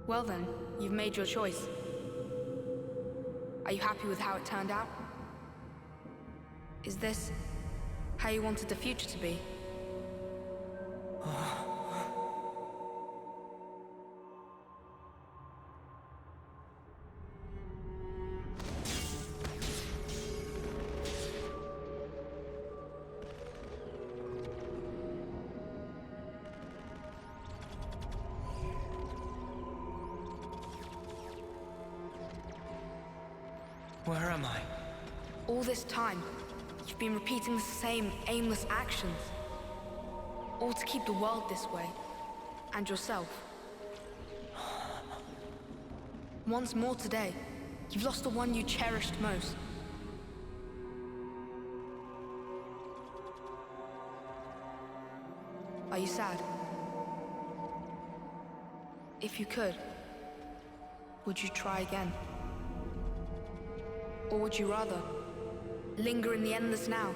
Well then, you've made your choice. Are you happy with how it turned out? Is this how you wanted the future to be? Where am I? All this time, you've been repeating the same aimless actions. All to keep the world this way, and yourself. Once more today, you've lost the one you cherished most. Are you sad? If you could, would you try again? Or would you rather linger in the endless now?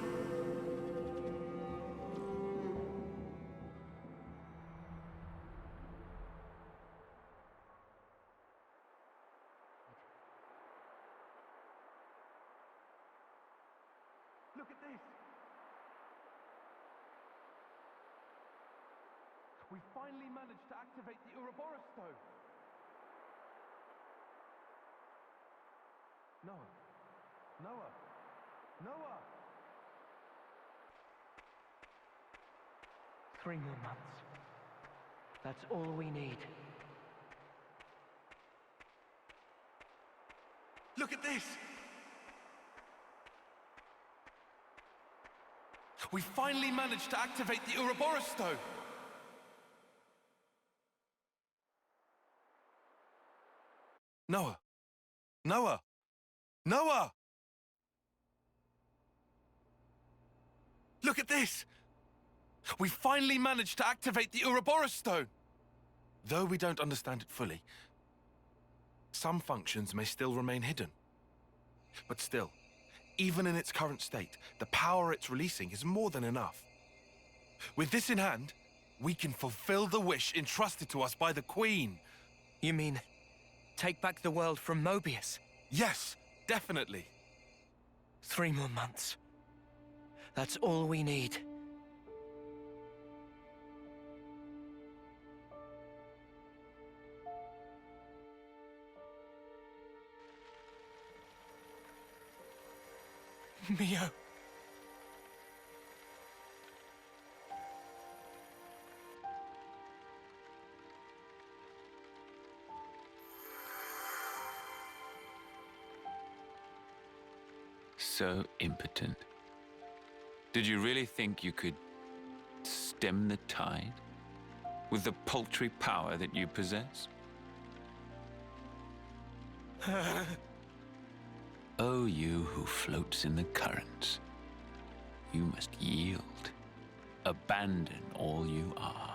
Look at this! We finally managed to activate the Ouroboros stone! Noah! Noah! Noah! 3 more months. That's all we need. Look at this! We finally managed to activate the Ouroboros stone! Noah! Noah! Noah! Look at this! We finally managed to activate the Ouroboros stone! Though we don't understand it fully, some functions may still remain hidden. But still, even in its current state, the power it's releasing is more than enough. With this in hand, we can fulfill the wish entrusted to us by the Queen. You mean, take back the world from Moebius? Yes, definitely. 3 more months. That's all we need. Mio. So impotent. Did you really think you could stem the tide with the paltry power that you possess? Oh, you who floats in the currents, you must yield, abandon all you are.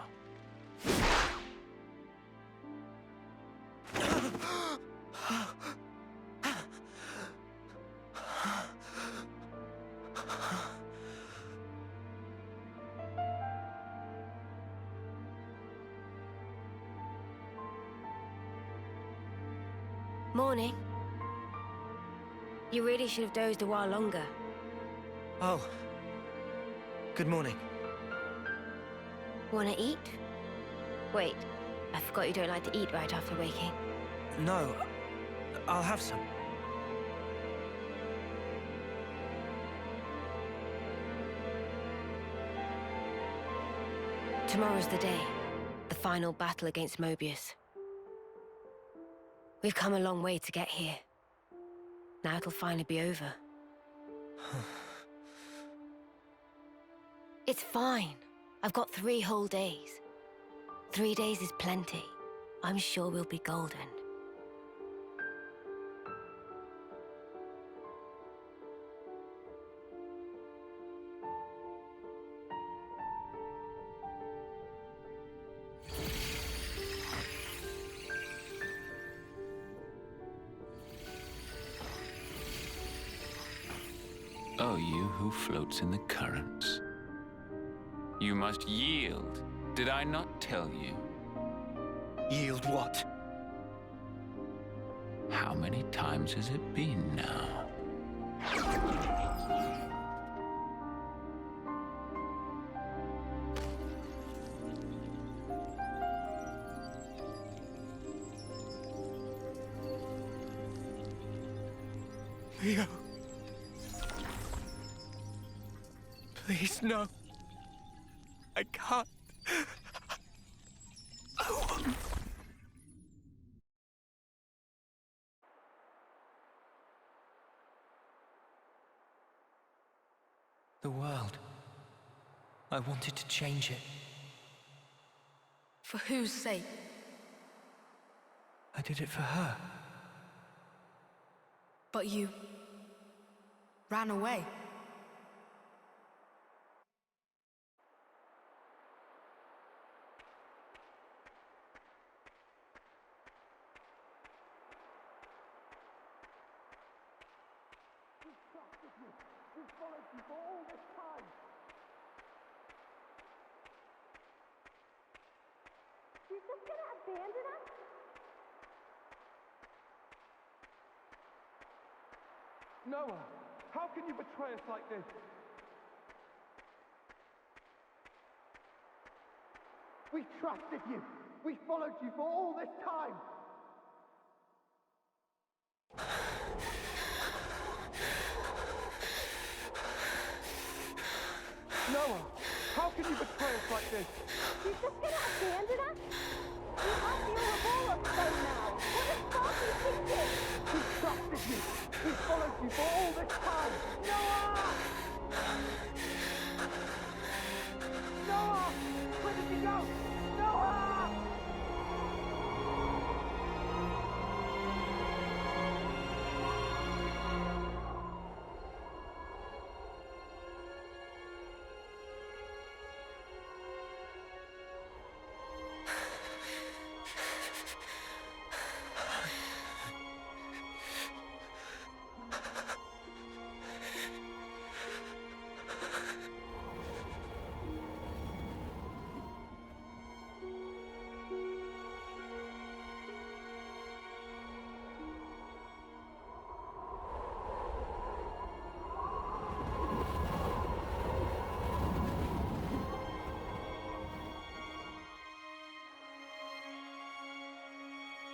Morning. You really should have dozed a while longer. Oh. Good morning. Wanna eat? Wait, I forgot you don't like to eat right after waking. No, I'll have some. Tomorrow's the day. The final battle against Moebius. We've come a long way to get here. Now it'll finally be over. It's fine. I've got 3 whole days. 3 days is plenty. I'm sure we'll be golden. Oh, you who floats in the currents. You must yield. Did I not tell you? Yield what? How many times has it been now? Leo. Please, no. I can't. The world. I wanted to change it. For whose sake? I did it for her. But you ran away. You're just gonna abandon us? Noah, how can you betray us like this? We trusted you. We followed you for all this time. Noah, how can you betray us like this? You're just gonna abandon us? We have the Ouroboros stone now. What is Sparky thinking? We trusted you. We followed you for all this time. Noah! Noah! Where did you go? Noah!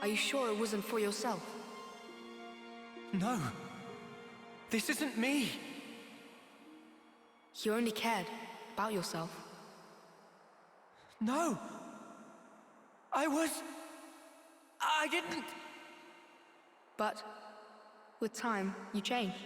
Are you sure it wasn't for yourself? No. This isn't me. You only cared about yourself. No. I didn't. But with time, you changed.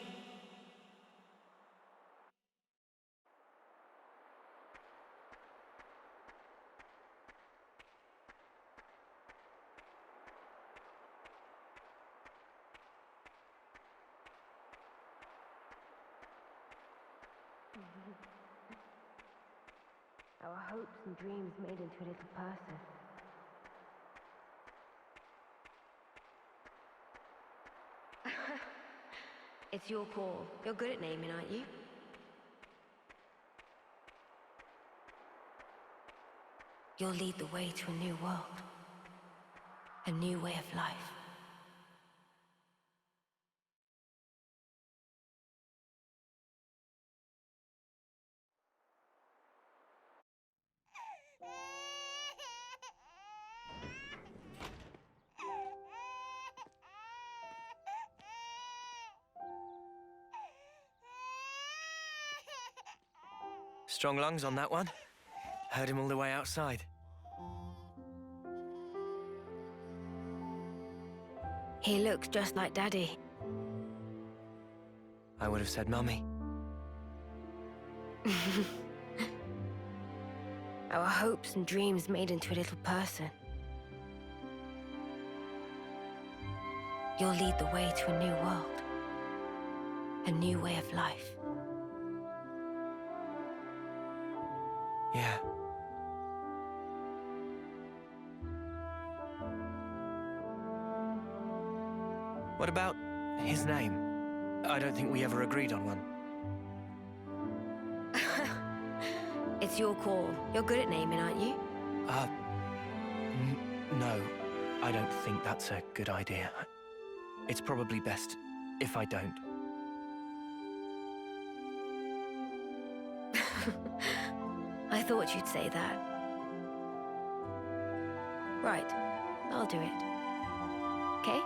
Our hopes and dreams made into a little person. It's your call. You're good at naming, aren't you? You'll lead the way to a new world. A new way of life. Strong lungs on that one. Heard him all the way outside. He looks just like Daddy. I would have said Mummy. Our hopes and dreams made into a little person. You'll lead the way to a new world. A new way of life. Yeah. What about his name? I don't think we ever agreed on one. It's your call. You're good at naming, aren't you? No. I don't think that's a good idea. it's probably best if I don't. I thought you'd say that. Right, I'll do it. Okay?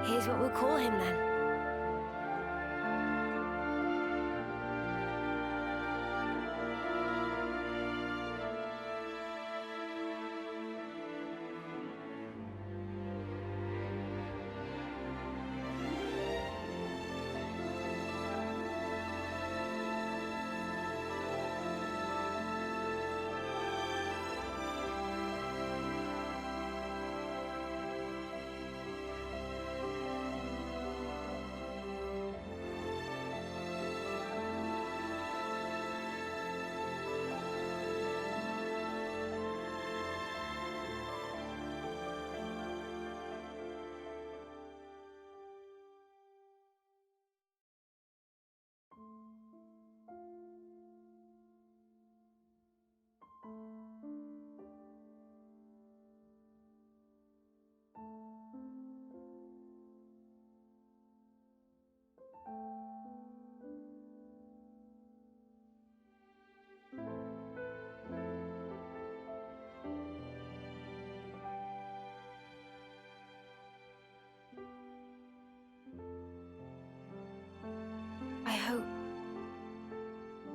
Here's what we'll call him then.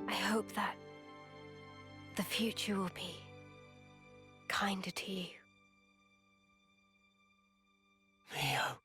I hope that the future will be kinder to you. Leo.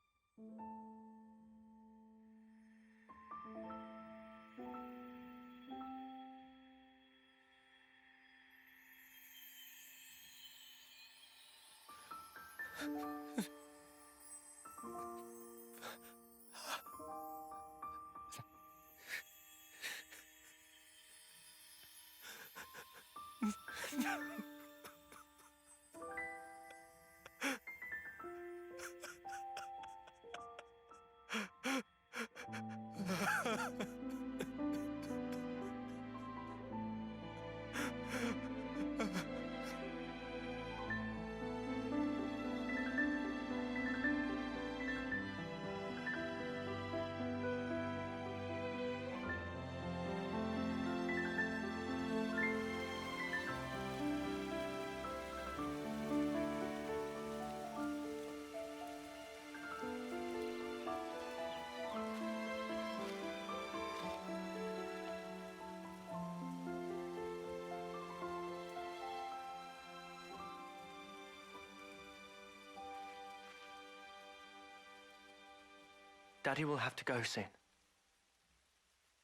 Daddy will have to go soon.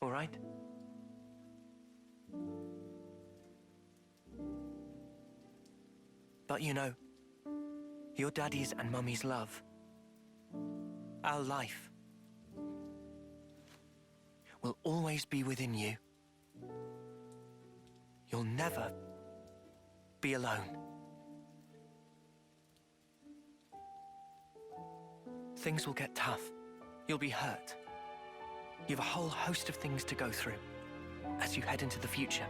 All right? But you know, your daddy's and mummy's love, our life, will always be within you. You'll never be alone. Things will get tough. You'll be hurt. You have a whole host of things to go through as you head into the future.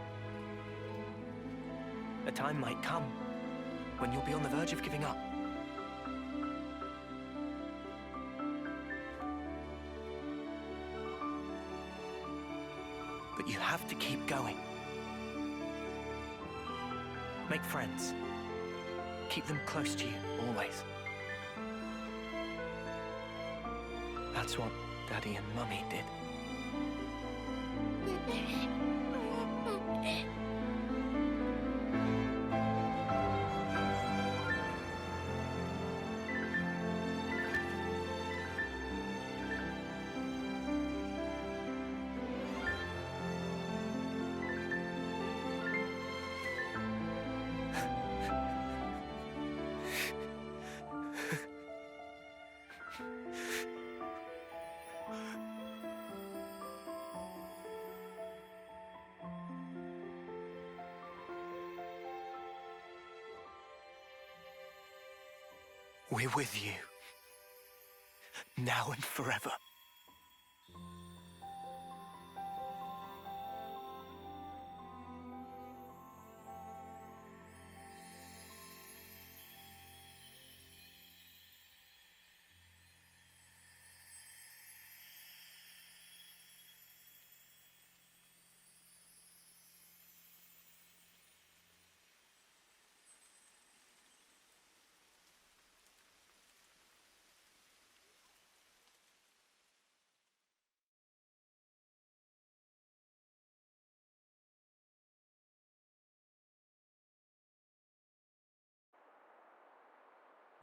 A time might come when you'll be on the verge of giving up. But you have to keep going. Make friends. Keep them close to you, always. That's what Daddy and Mummy did. We're with you, now and forever.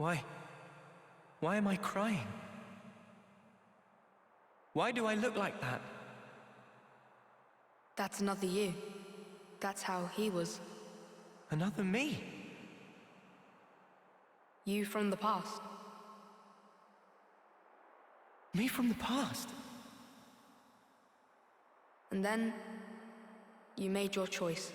Why? Why am I crying? Why do I look like that? That's another you. That's how he was. Another me? You from the past. Me from the past? And then, you made your choice.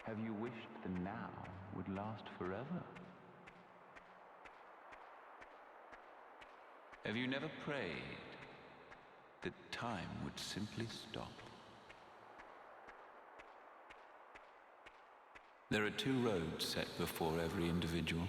Have you wished the now would last forever? Have you never prayed that time would simply stop? There are two roads set before every individual.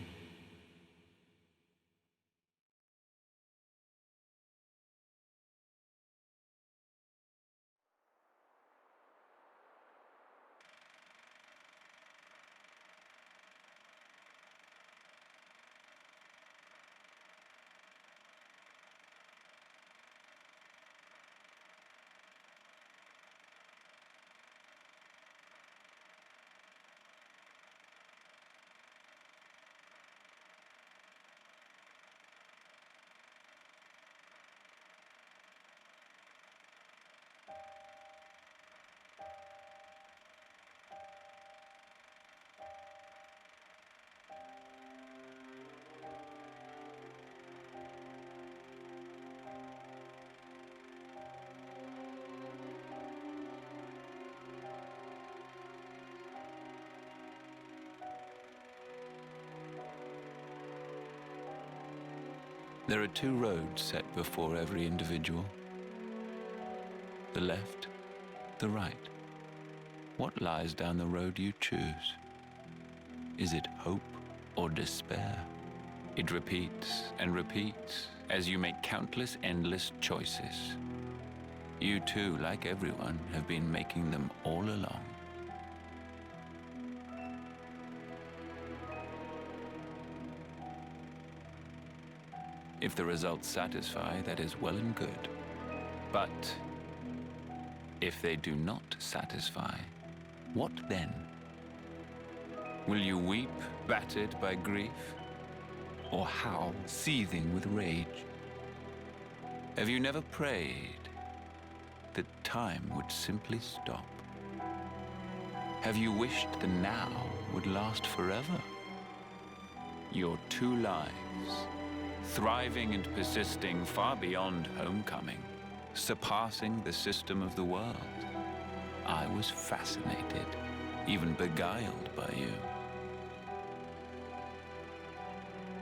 There are two roads set before every individual. The left, the right. What lies down the road you choose? Is it hope or despair? It repeats and repeats as you make countless endless choices. You too, like everyone, have been making them all along. If the results satisfy, that is well and good. But if they do not satisfy, what then? Will you weep, battered by grief, or howl, seething with rage? Have you never prayed that time would simply stop? Have you wished the now would last forever? Your two lives, thriving and persisting far beyond homecoming, surpassing the system of the world. I was fascinated, even beguiled by you.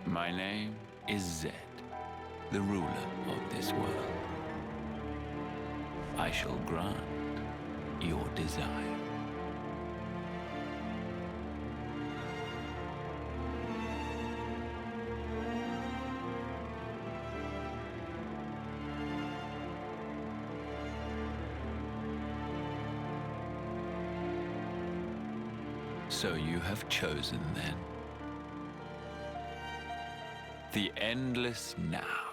My name is Zed, the ruler of this world. I shall grant your desire. So you have chosen, then, the endless now.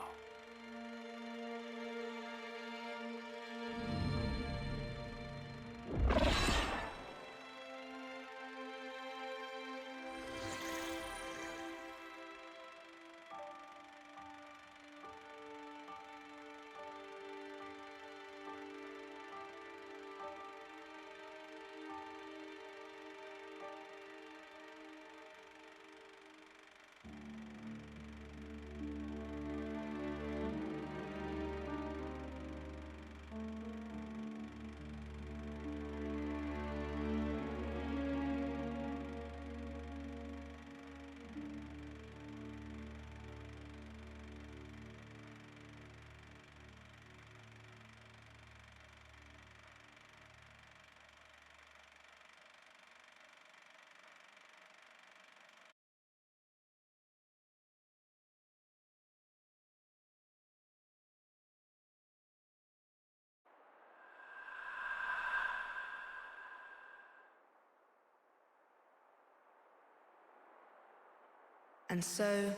And so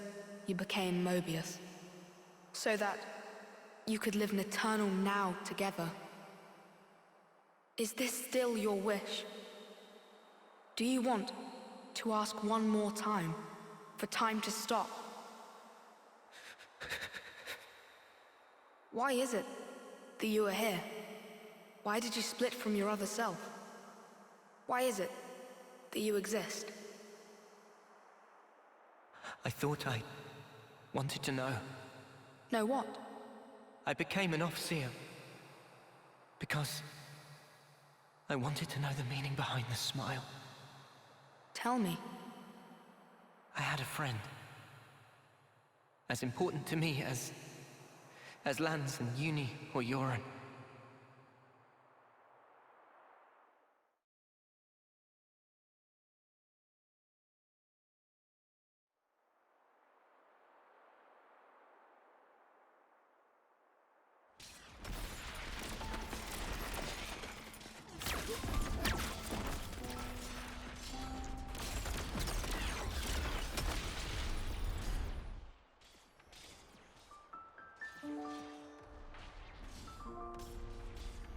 you became Moebius. So that you could live an eternal now together. Is this still your wish? Do you want to ask one more time for time to stop? Why is it that you are here? Why did you split from your other self? Why is it that you exist? I thought I wanted to know. Know what? I became an Overseer because I wanted to know the meaning behind the smile. Tell me. I had a friend. As important to me as Lanz and Eunie or Euron.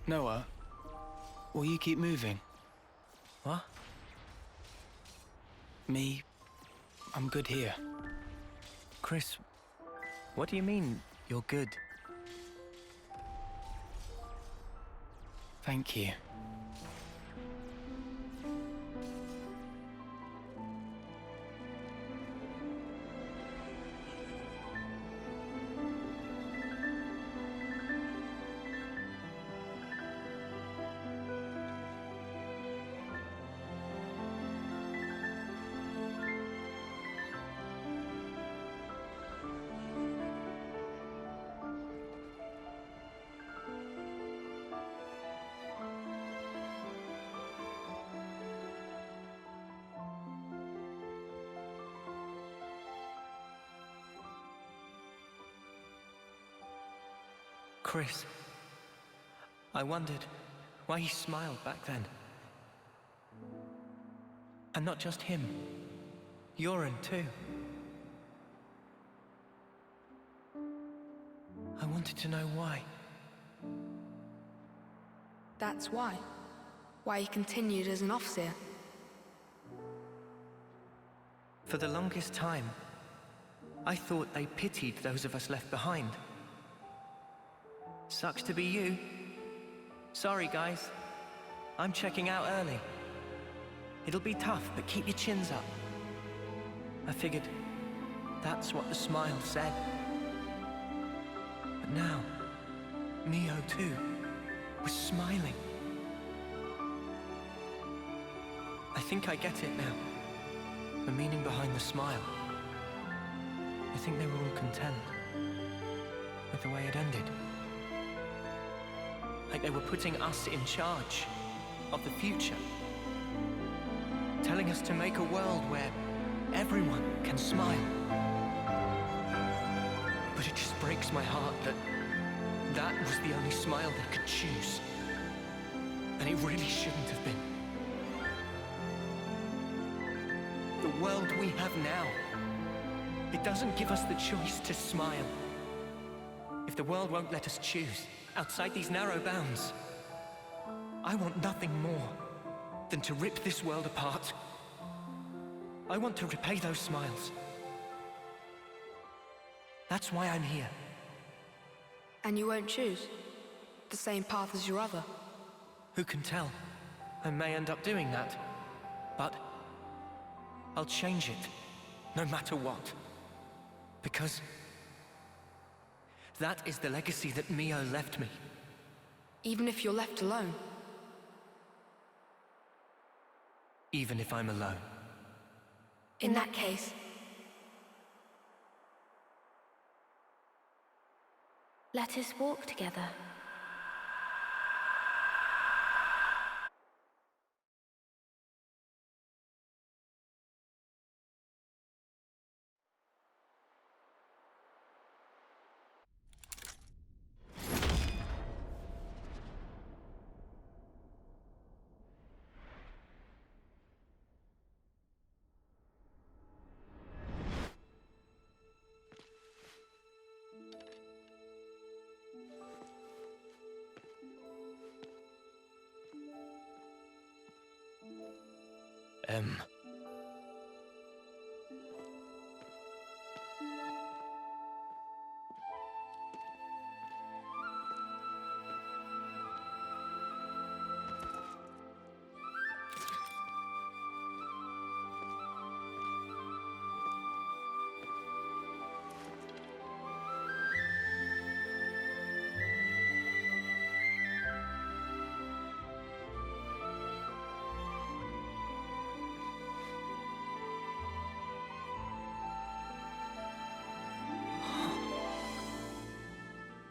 Noah, will you keep moving? What? Me, I'm good here. Chris, what do you mean, you're good? Thank you. Chris, I wondered why he smiled back then. And not just him, Euron too. I wanted to know why. That's why. Why he continued as an Overseer. For the longest time, I thought they pitied those of us left behind. Sucks to be you. Sorry, guys. I'm checking out early. It'll be tough, but keep your chins up. I figured that's what the smile said. But now, Mio too was smiling. I think I get it now. The meaning behind the smile. I think they were all content with the way it ended. Like they were putting us in charge of the future. Telling us to make a world where everyone can smile. But it just breaks my heart that that was the only smile they could choose. And it really shouldn't have been. The world we have now, it doesn't give us the choice to smile. If the world won't let us choose, outside these narrow bounds, I want nothing more than to rip this world apart. I want to repay those smiles. That's why I'm here. And you won't choose the same path as your other? Who can tell? I may end up doing that. But I'll change it, no matter what. Because that is the legacy that Mio left me. Even if you're left alone? Even if I'm alone. In that case, let us walk together.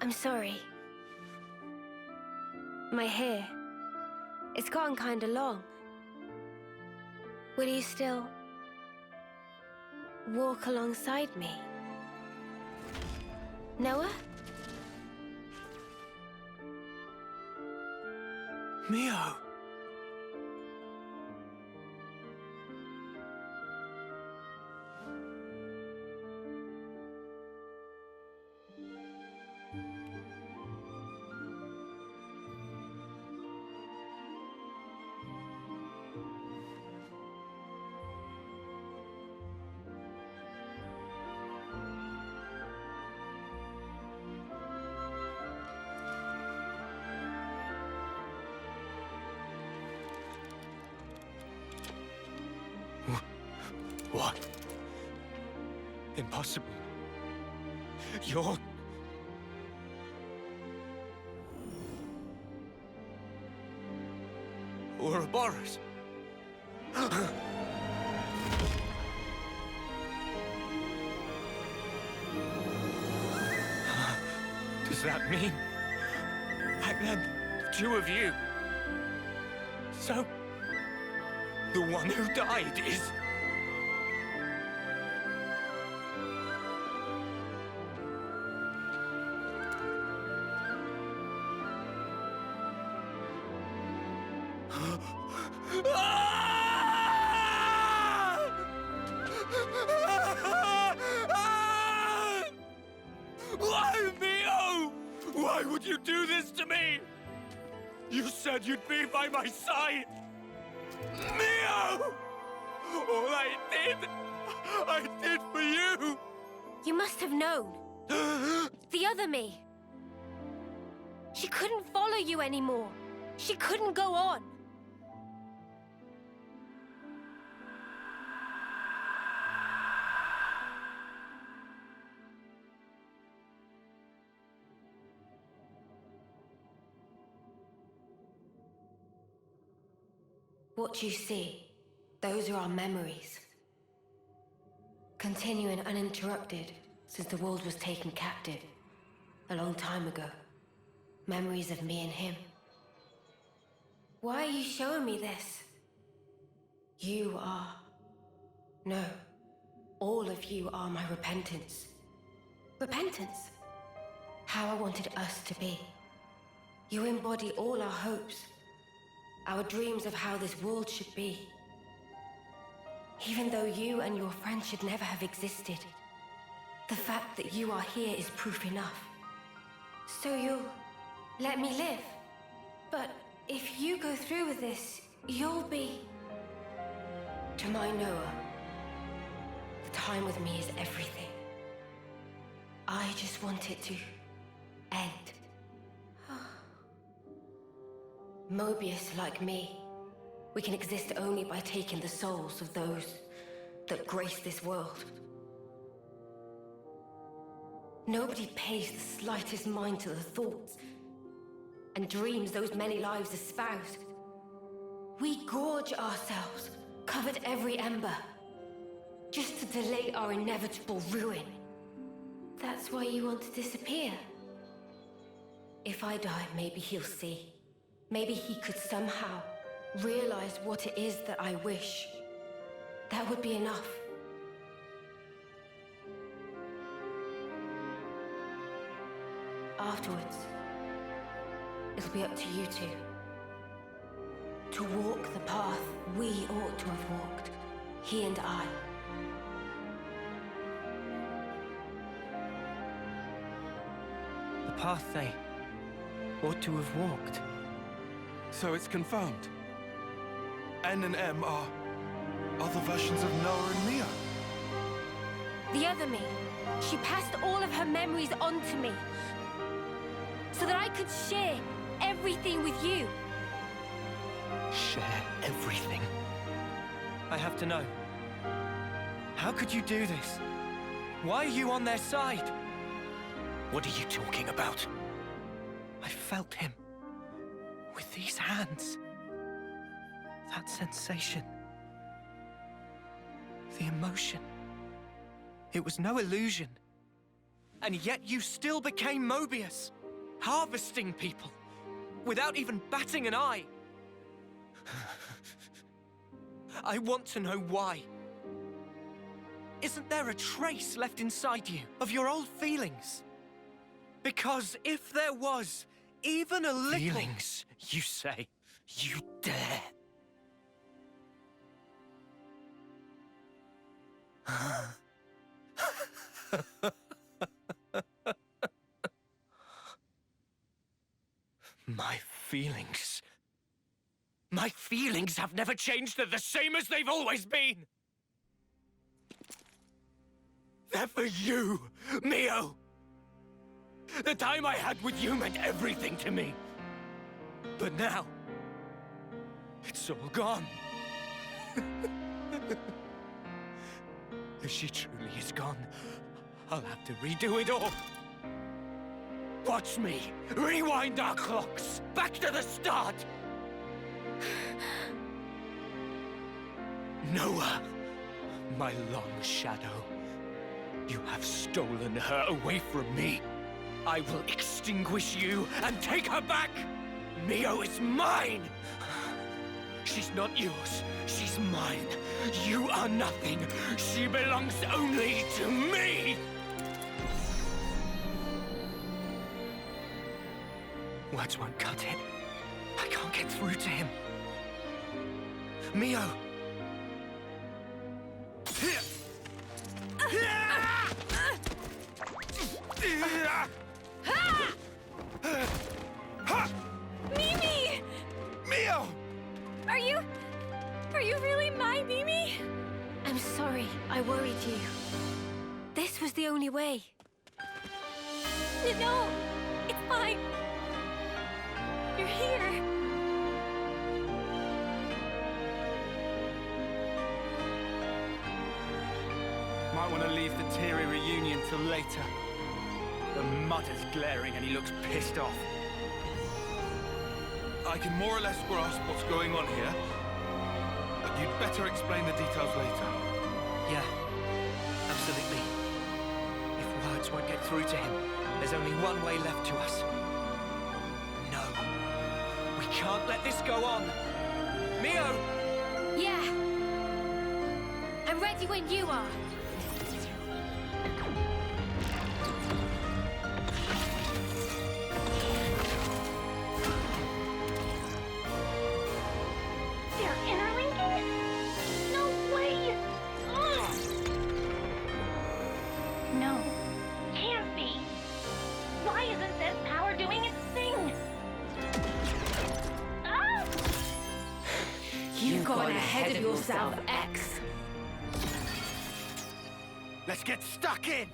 I'm sorry. My hair, it's gotten kinda long. Will you still walk alongside me? Noah? Mio! What? Impossible. You're... Ouroboros. Does that mean... back then, the two of you... So... the one who died is... Why, Mio? Why would you do this to me? You said you'd be by my side. Mio! All I did for you. You must have known. The other me. She couldn't follow you anymore. She couldn't go on. What you see, those are our memories. Continuing uninterrupted since the world was taken captive a long time ago. Memories of me and him. Why are you showing me this? You are... No. All of you are my repentance. Repentance? How I wanted us to be. You embody all our hopes. Our dreams of how this world should be. Even though you and your friends should never have existed, the fact that you are here is proof enough. So you'll let me live. But if you go through with this, you'll be... To my Noah, the time with me is everything. I just want it to end. Moebius, like me, we can exist only by taking the souls of those that grace this world. Nobody pays the slightest mind to the thoughts and dreams those many lives espouse. We gorge ourselves, covered every ember, just to delay our inevitable ruin. That's why you want to disappear. If I die, maybe he'll see. Maybe he could somehow realize what it is that I wish. That would be enough. Afterwards, it'll be up to you two. To walk the path we ought to have walked, he and I. The path they ought to have walked. So it's confirmed. N and M are Other versions of Noah and Mio. The other me. She passed all of her memories on to me. So that I could share everything with you. Share everything? I have to know. How could you do this? Why are you on their side? What are you talking about? I felt him. With these hands. That sensation. The emotion. It was no illusion. And yet you still became Moebius. Harvesting people. Without even batting an eye. I want to know why. Isn't there a trace left inside you of your old feelings? Because if there was even a little... Feelings, you say? You dare? My feelings... My feelings have never changed. They're the same as they've always been. They're for you, Mio. The time I had with you meant everything to me. But now, it's all gone. If she truly is gone, I'll have to redo it all. Watch me rewind our clocks back to the start. Noah, my long shadow, you have stolen her away from me. I will extinguish you and take her back. Mio is mine. She's not yours. She's mine. You are nothing. She belongs only to me. Words won't cut it. I can't get through to him. Mio. Mimi! Mio! Are you really my Mimi? I'm sorry, I worried you. This was the only way. No, it's fine. You're here. Might want to leave the teary reunion till later. The mud is glaring and he looks pissed off. I can more or less grasp what's going on here, but you'd better explain the details later. Yeah, absolutely. If words won't get through to him, there's only one way left to us. No. We can't let this go on. Mio! Yeah. I'm ready when you are. Yourself, X. Let's get stuck in!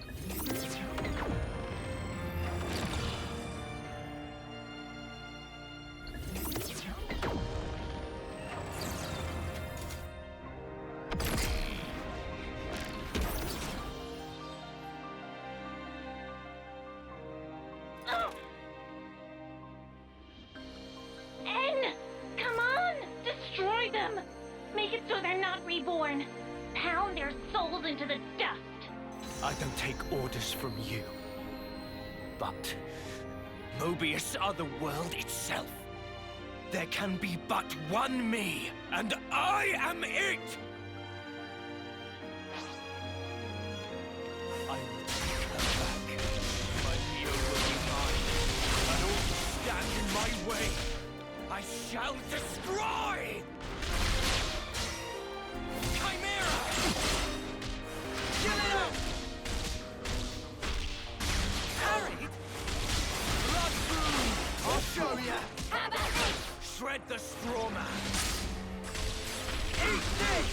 From you. But Moebius are the world itself. There can be but one me, and I am it! I will take her back. My Mio will be mine, and all who stand in my way, I shall destroy! Chimera! Kill it out! I'll show ya! How about this? Shred the straw man! Eat this!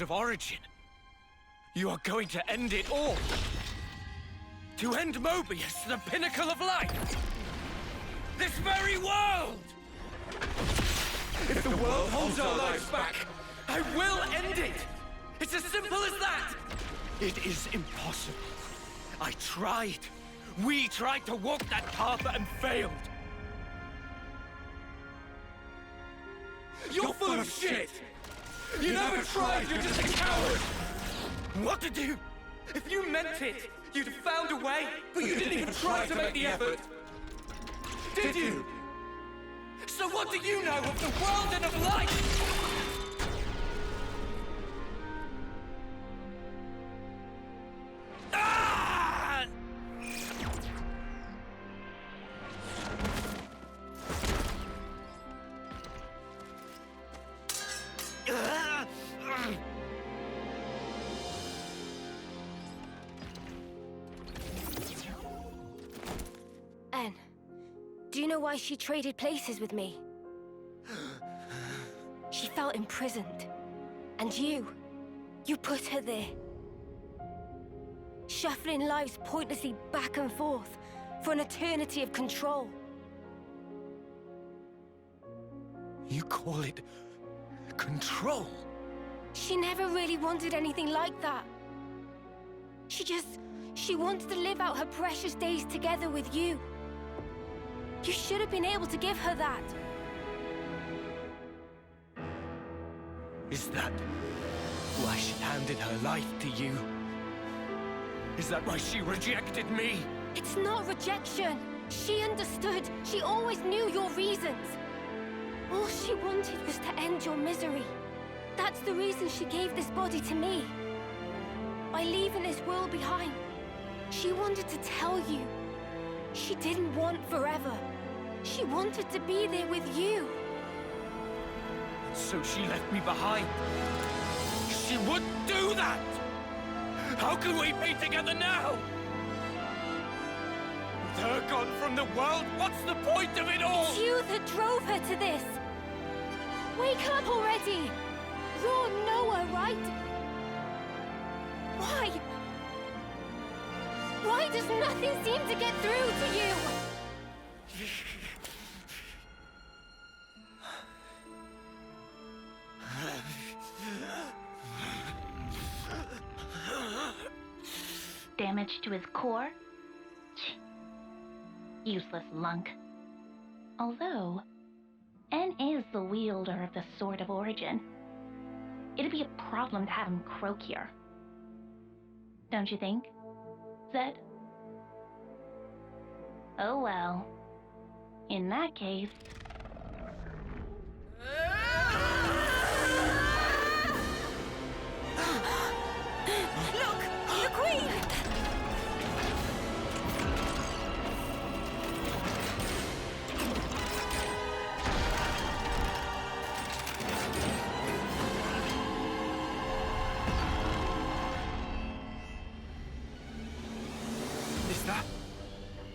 of origin. You are going to end it all. To end Moebius, the pinnacle of life. This very world! If the world holds our lives back, I will end it! It's as simple as that! It is impossible. I tried. We tried to walk that path and failed. You're full of shit! You never tried, you're just a coward! What to do? If you meant it, you'd have found a way, but you didn't even try to make the effort. Did you? So what do you know of the world and of life? Ah! Anne, do you know why she traded places with me? She felt imprisoned. And you put her there. Shuffling lives pointlessly back and forth for an eternity of control. You call it control? She never really wanted anything like that. She wanted to live out her precious days together with you. You should have been able to give her that. Is that why she handed her life to you? Is that why she rejected me? It's not rejection. She understood. She always knew your reasons. All she wanted was to end your misery. That's the reason she gave this body to me. By leaving this world behind, she wanted to tell you. She didn't want forever. She wanted to be there with you. So she left me behind. She would do that! How can we be together now? With her gone from the world, what's the point of it all? It's you that drove her to this. Wake up already! You're Noah, right? Why? Why does nothing seem to get through to you? Damage to his core? Useless lunk. Although, N is the wielder of the Sword of Origin. It'd be a problem to have him croak here. Don't you think, Zed? Oh well. In that case... Look! The Queen!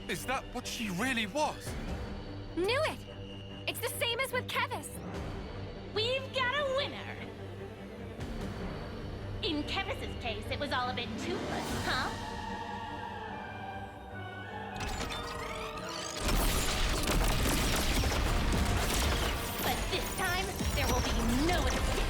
Is that what she really was? Knew it! It's the same as with Keves. We've got a winner! In Kevis's case, it was all a bit toothless, huh? But this time, there will be no escape.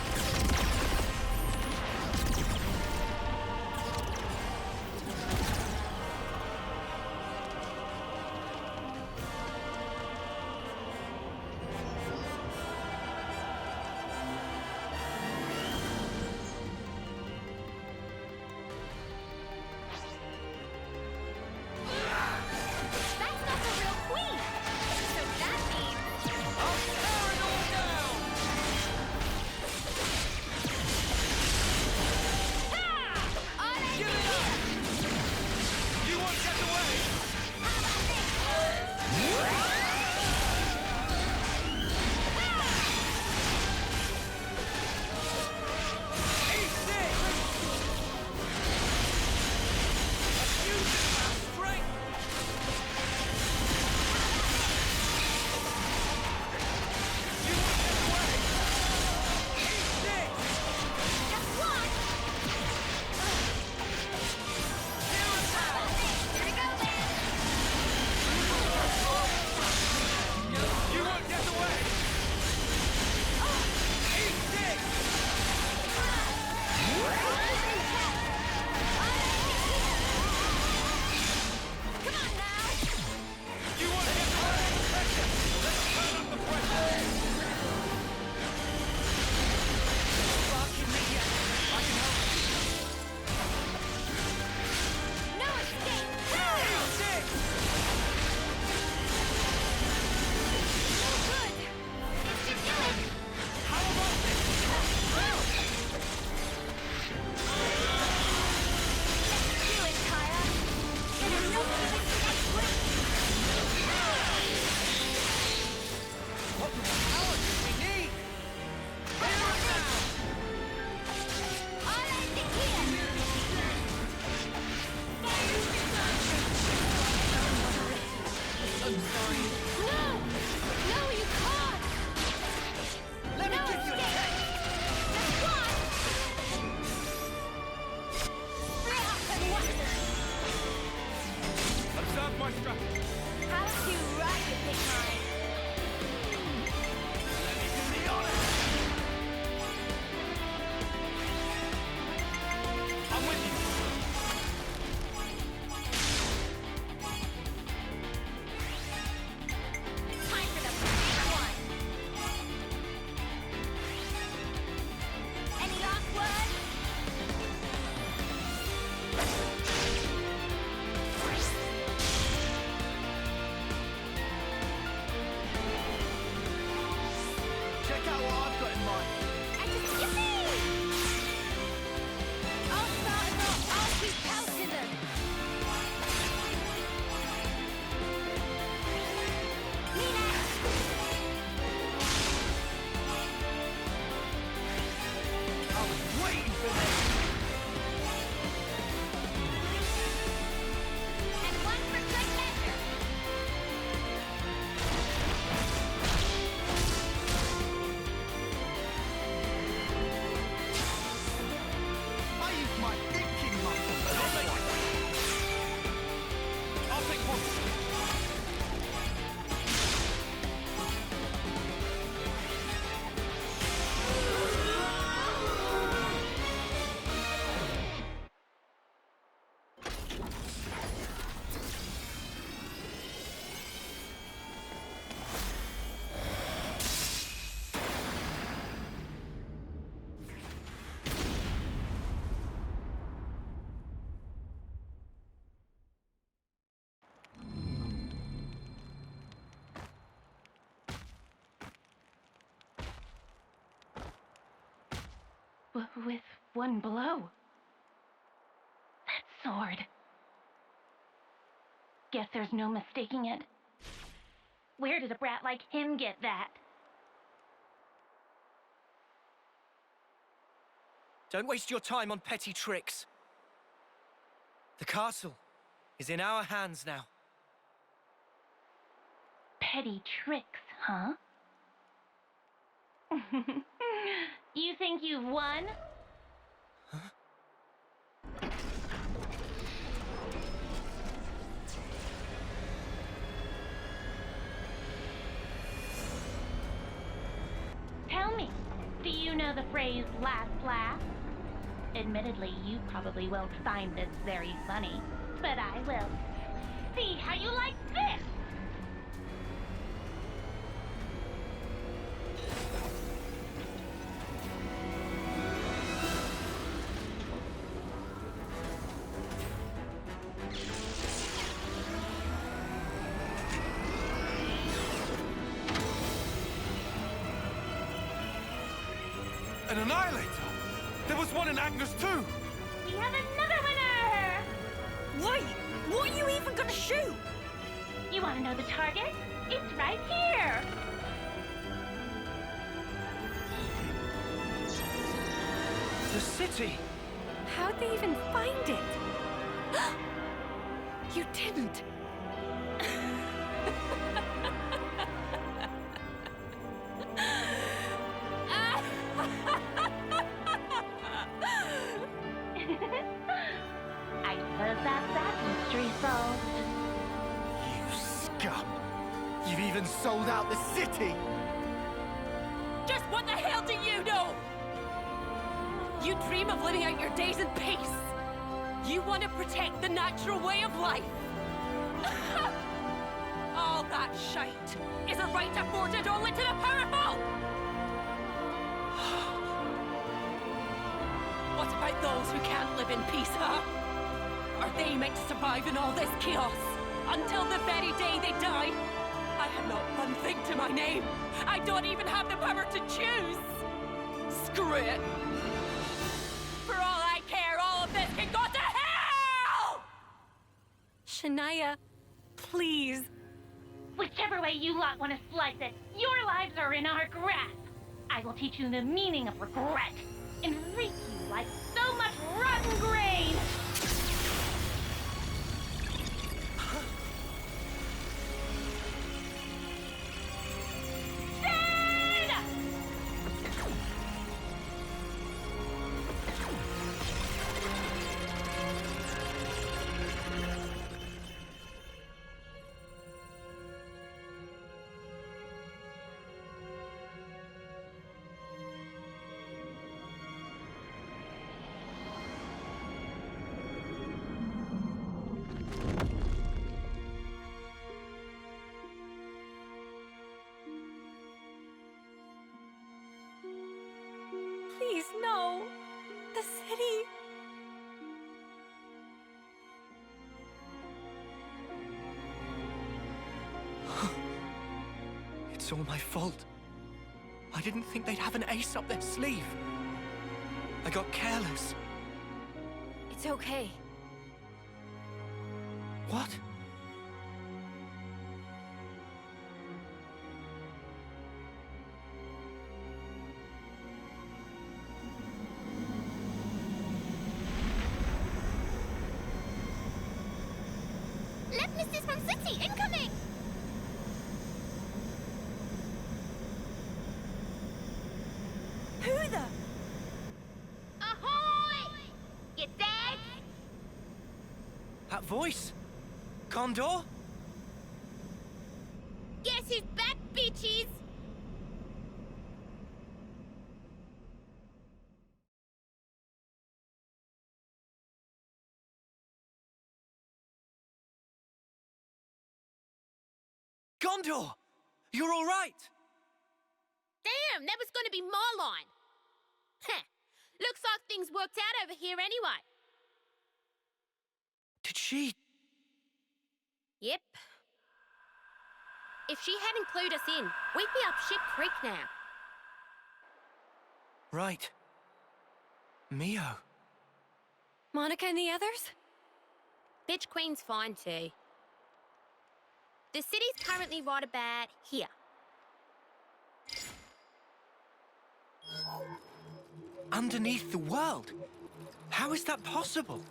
my strategy. How to right your pick mine. Let me do the honor. I'm with you. Time for the big one. Any last words? Check out what I've got in mind. And just yippee! I'll start and I'll keep pelting them. Me next. I was waiting for this. And one for good measure. I used my thinking muscle for this one. I'll take one. With one blow. That sword. Guess there's no mistaking it. Where did a brat like him get that? Don't waste your time on petty tricks. The castle is in our hands now. Petty tricks, huh? You think you've won? Tell me, do you know the phrase last laugh? Admittedly, you probably won't find this very funny, but I will. See how you like this! An annihilator! There was one in Agnus too! We have another winner! Wait, what are you even gonna shoot? You want to know the target? It's right here! The city! How'd they even find it? You didn't. I suppose that's that mystery solved. You scum! You've even sold out the city! Just what the hell do you know? You dream of living out your days in peace. You want to protect the natural way of life. All that shite is a right afforded only to the powerful. What about those who can't live in peace, huh? Are they meant to survive in all this chaos until the very day they die? I have not one thing to my name. I don't even have the power to choose. Screw it. For all I care, all of this can go to hell! Shania, please. Whichever way you lot want to slice it, your lives are in our grasp. I will teach you the meaning of regret and reap you like so much rotten grain. It's all my fault. I didn't think they'd have an ace up their sleeve. I got careless. It's okay. What? Left Mrs. from City, incoming! Who the? Ahoy! You dead? That voice? Condor? Guess who's back, bitches? Gondor! You're all right! Damn, that was gonna be my line. Heh, looks like things worked out over here anyway. Did she... Yep. If she hadn't clued us in, we'd be up Ship Creek now. Right. Mio. Monica and the others? Bitch Queen's fine too. The city's currently right about here. Underneath the world? How is that possible?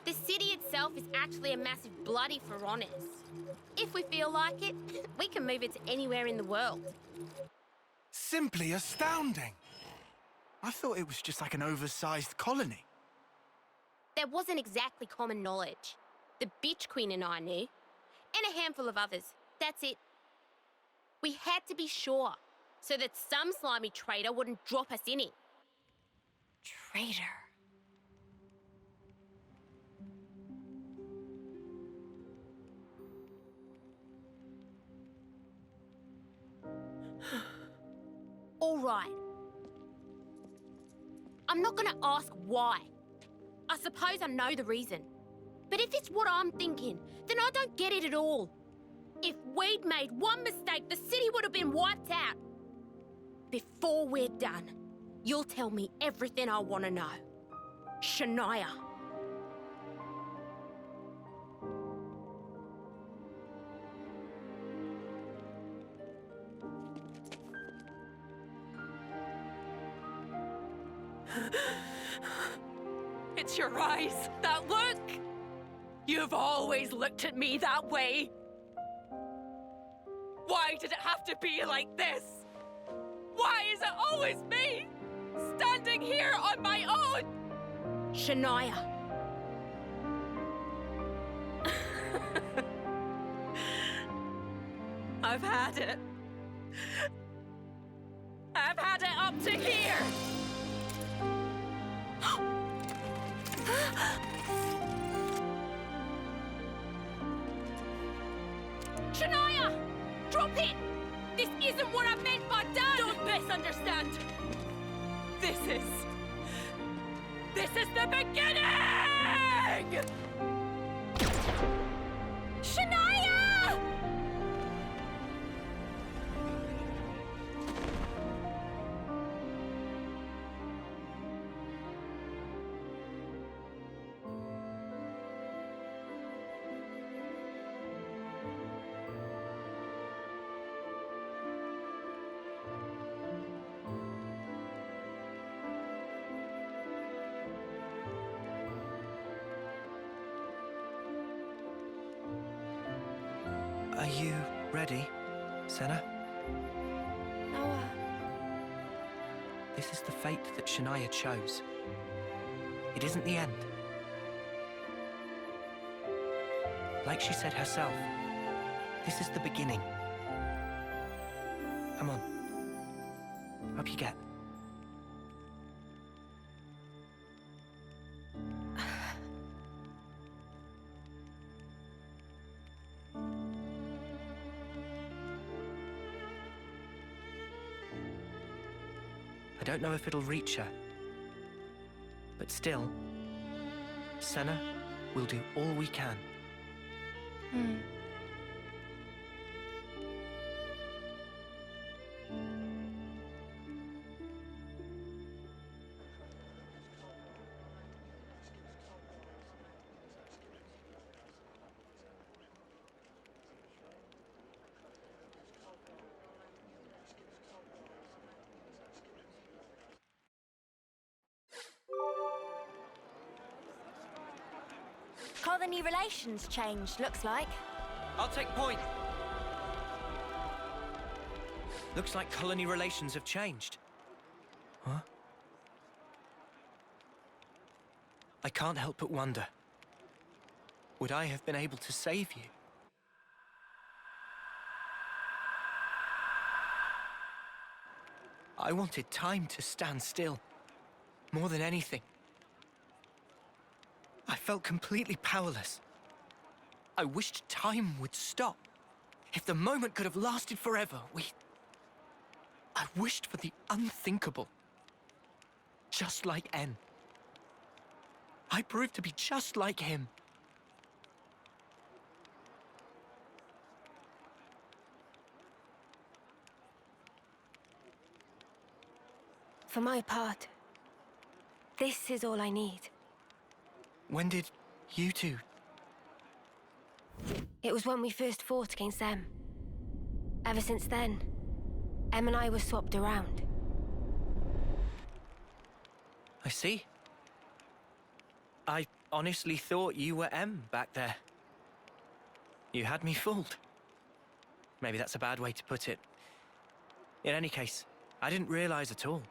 The city itself is actually a massive bloody for honors. If we feel like it, we can move it to anywhere in the world. Simply astounding. I thought it was just like an oversized colony. That wasn't exactly common knowledge. The Bitch Queen and I knew. And a handful of others. That's it. We had to be sure, so that some slimy traitor wouldn't drop us in it. Traitor. All right. I'm not gonna ask why. I suppose I know the reason. But if it's what I'm thinking, then I don't get it at all. If we'd made one mistake, the city would have been wiped out. Before we're done, you'll tell me everything I want to know. Shania. It's your eyes, that look! You've always looked at me that way. Why did it have to be like this? Why is it always me, standing here on my own? Shania. I've had it. I've had it up to here. Shania! Drop it! This isn't what I meant by done! Don't misunderstand. This is the beginning! Shania! Are you ready, Sena? Noah. This is the fate that Shania chose. It isn't the end. Like she said herself, this is the beginning. Come on. Up you get. I don't know if it'll reach her. But still, Sena will do all we can. Colony relations changed, looks like. I'll take point. Looks like colony relations have changed. Huh? I can't help but wonder. Would I have been able to save you? I wanted time to stand still, more than anything. I felt completely powerless. I wished time would stop. If the moment could have lasted forever, I wished for the unthinkable. Just like N. I proved to be just like him. For my part, this is all I need. When did you two? It was when we first fought against them. Ever since then, Em and I were swapped around. I see. I honestly thought you were M back there. You had me fooled. Maybe that's a bad way to put it. In any case, I didn't realize at all.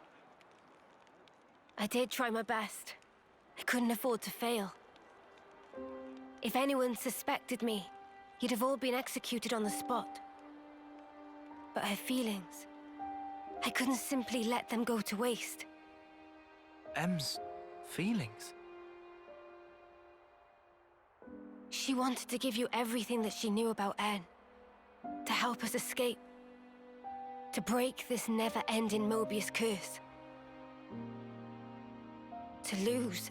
I did try my best. I couldn't afford to fail. If anyone suspected me, you'd have all been executed on the spot. But her feelings, I couldn't simply let them go to waste. M's feelings? She wanted to give you everything that she knew about N. To help us escape. To break this never-ending Moebius curse. To lose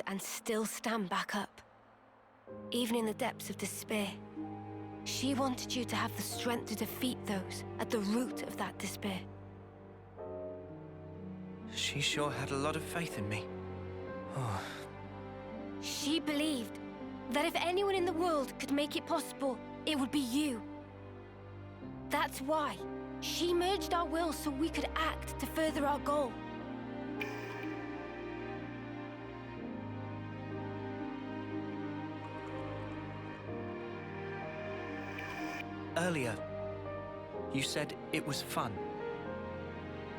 and still stand back up. Even in the depths of despair. She wanted you to have the strength to defeat those at the root of that despair. She sure had a lot of faith in me. Oh. She believed that if anyone in the world could make it possible, it would be you. That's why she merged our wills so we could act to further our goal. Earlier, you said it was fun.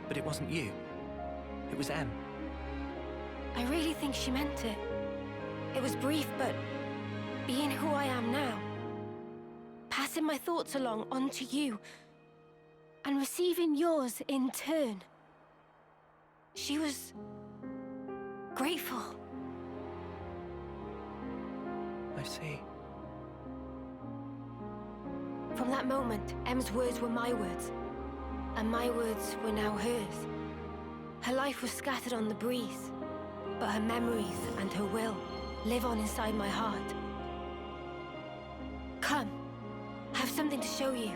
But it wasn't you. It was M. I really think she meant it. It was brief, but being who I am now, passing my thoughts along onto you, and receiving yours in turn. She was grateful. I see. From that moment, M's words were my words, and my words were now hers. Her life was scattered on the breeze, but her memories and her will live on inside my heart. Come, I have something to show you.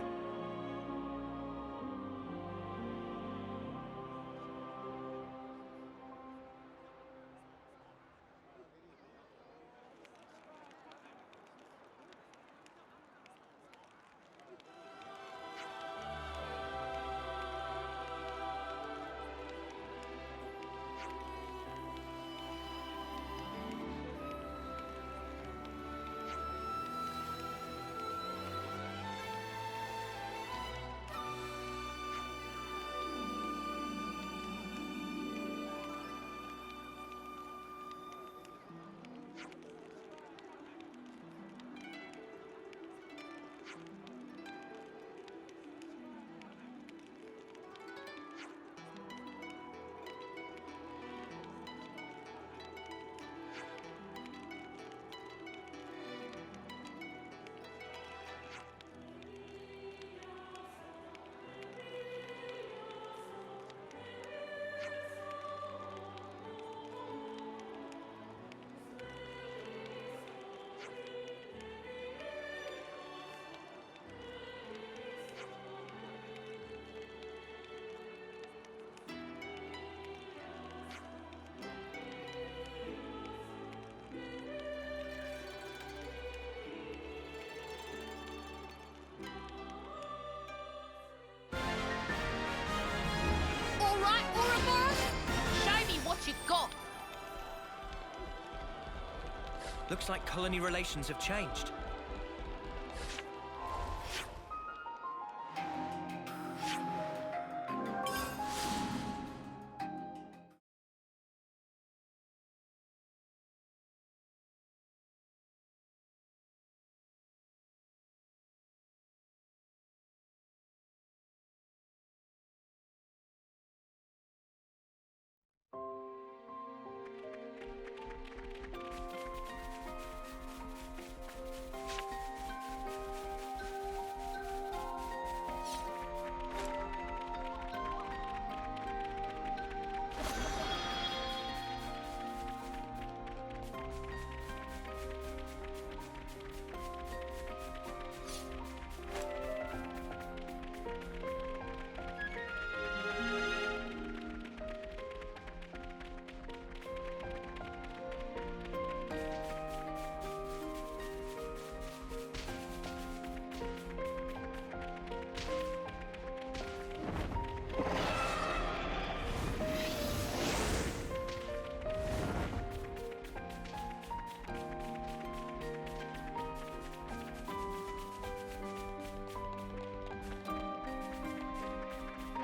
Looks like colony relations have changed.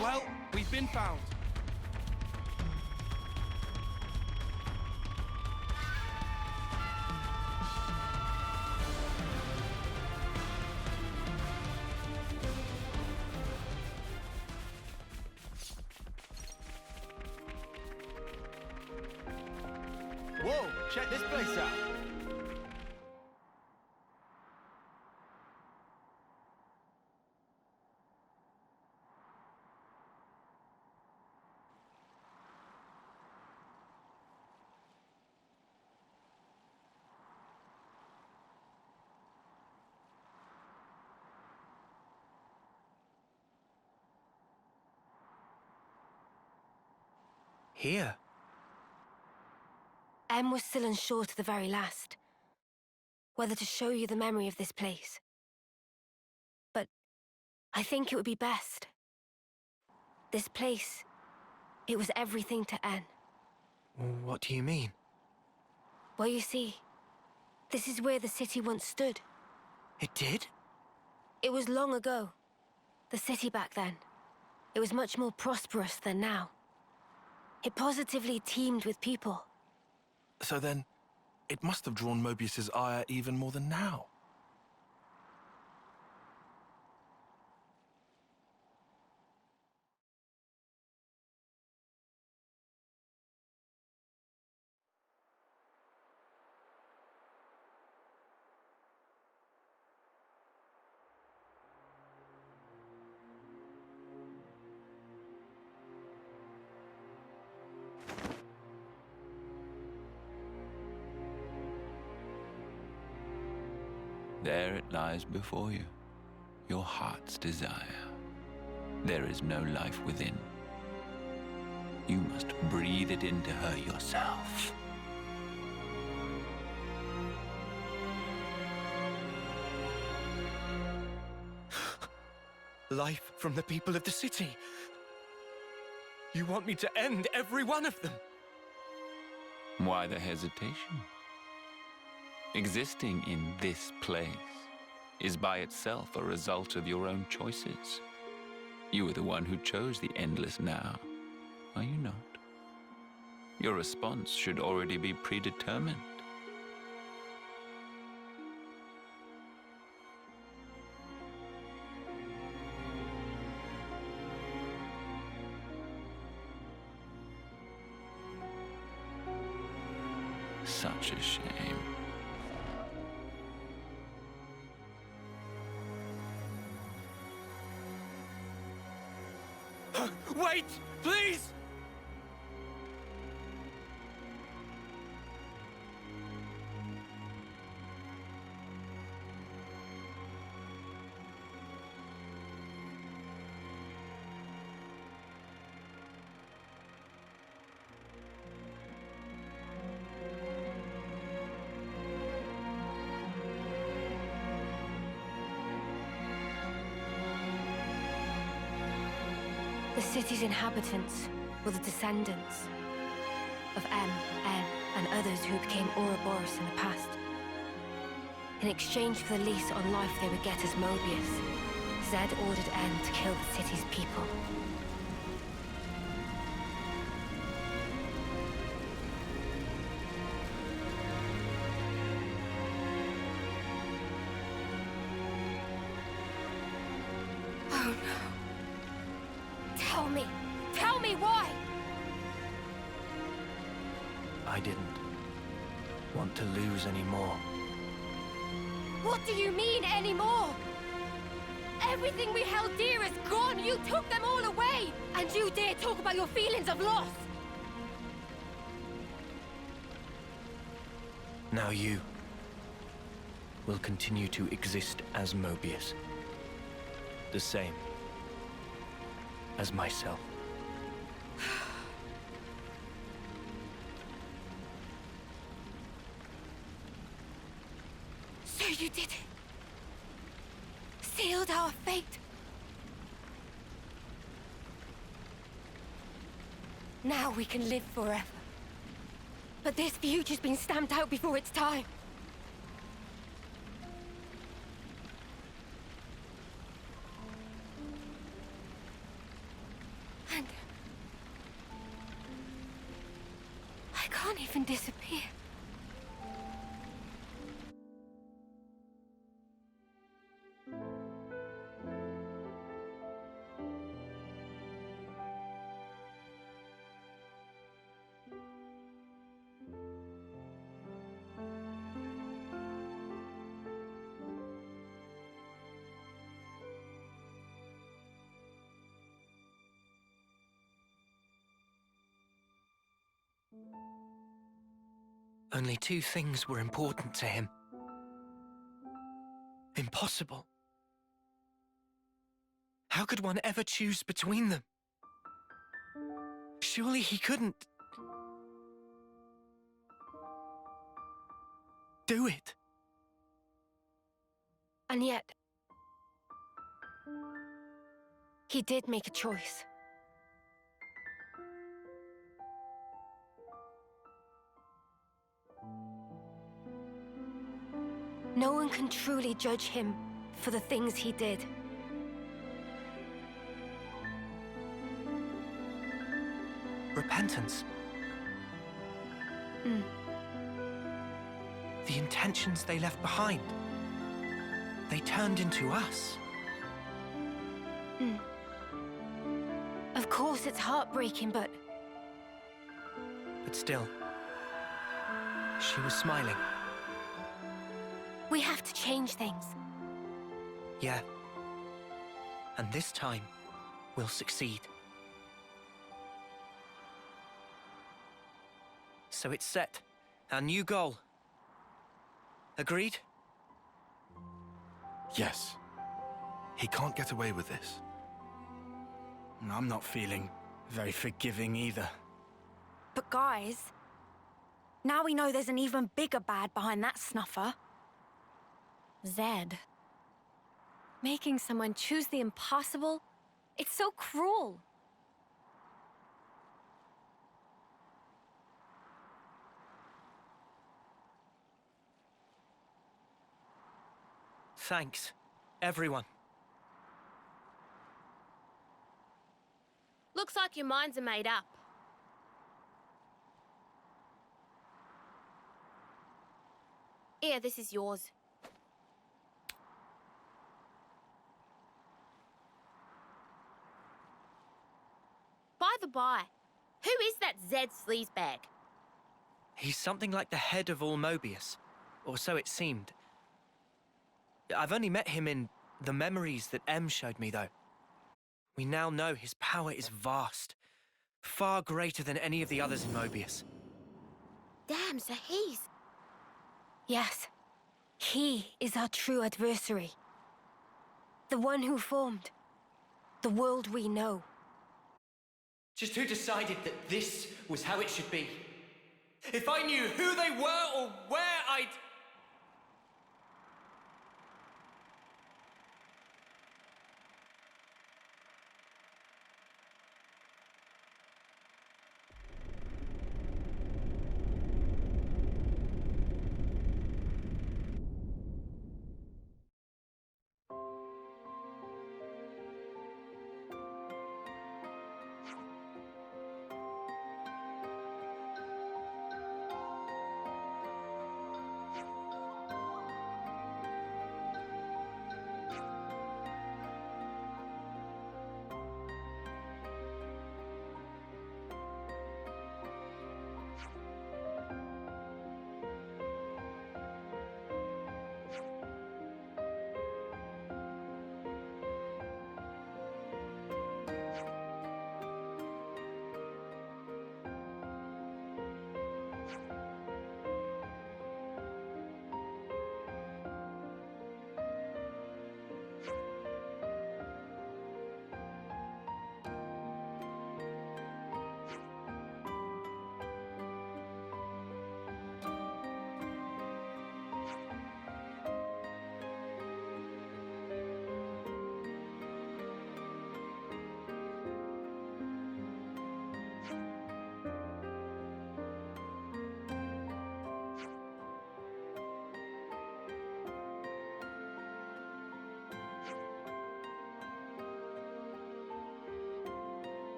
Well, we've been found. Whoa, check this place out. Here? Em was still unsure to the very last whether to show you the memory of this place. But I think it would be best. This place, it was everything to En. What do you mean? Well, you see, this is where the city once stood. It did? It was long ago. The city back then. It was much more prosperous than now. It positively teemed with people. So then, it must have drawn Moebius's ire even more than now. There it lies before you, your heart's desire. There is no life within. You must breathe it into her yourself. Life from the people of the city. You want me to end every one of them? Why the hesitation? Existing in this place is by itself a result of your own choices. You are the one who chose the endless now, are you not? Your response should already be predetermined. Such a shame. Wait, please! The city's inhabitants were the descendants of Em, En, and others who became Ouroboros in the past. In exchange for the lease on life they would get as Moebius, Zed ordered N to kill the city's people. Oh no. Tell me why! I didn't want to lose any more. What do you mean, anymore? Everything we held dear is gone! You took them all away! And you dare talk about your feelings of loss! Now you will continue to exist as Moebius. The same as myself. So you did it. Sealed our fate. Now we can live forever. But this future's been stamped out before its time. And I can't even disappear. Only two things were important to him. Impossible. How could one ever choose between them? Surely he couldn't do it. And yet, he did make a choice. No one can truly judge him for the things he did. Repentance. The intentions they left behind. They turned into us. Of course it's heartbreaking, but still, she was smiling. we have to change things. Yeah. And this time, we'll succeed. So it's set. Our new goal. Agreed? Yes. He can't get away with this. I'm not feeling very forgiving either. But guys, now we know there's an even bigger bad behind that snuffer. Zed. Making someone choose the impossible? It's so cruel. Thanks, everyone. Looks like your minds are made up. Here, this is yours. By the by, who is that Zed sleazebag? He's something like the head of all Moebius, or so it seemed. I've only met him in the memories that M showed me, though. We now know his power is vast, far greater than any of the others in Moebius. Damn, so he's... Yes, he is our true adversary. The one who formed the world we know. Just who decided that this was how it should be? If I knew who they were or where I'd...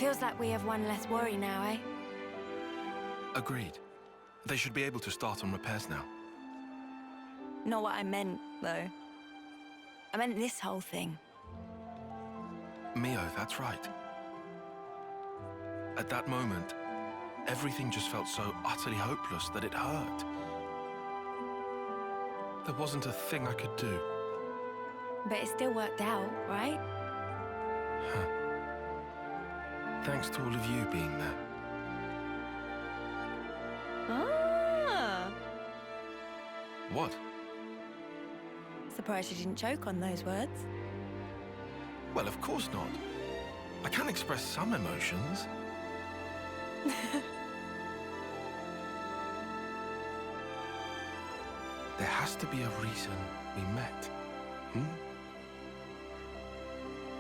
Feels like we have one less worry now, eh? Agreed. They should be able to start on repairs now. Not what I meant, though. I meant this whole thing. Mio, that's right. At that moment, everything just felt so utterly hopeless that it hurt. There wasn't a thing I could do. But it still worked out, right? Huh. Thanks to all of you being there. Ah! What? Surprised you didn't choke on those words. Well, of course not. I can express some emotions. There has to be a reason we met.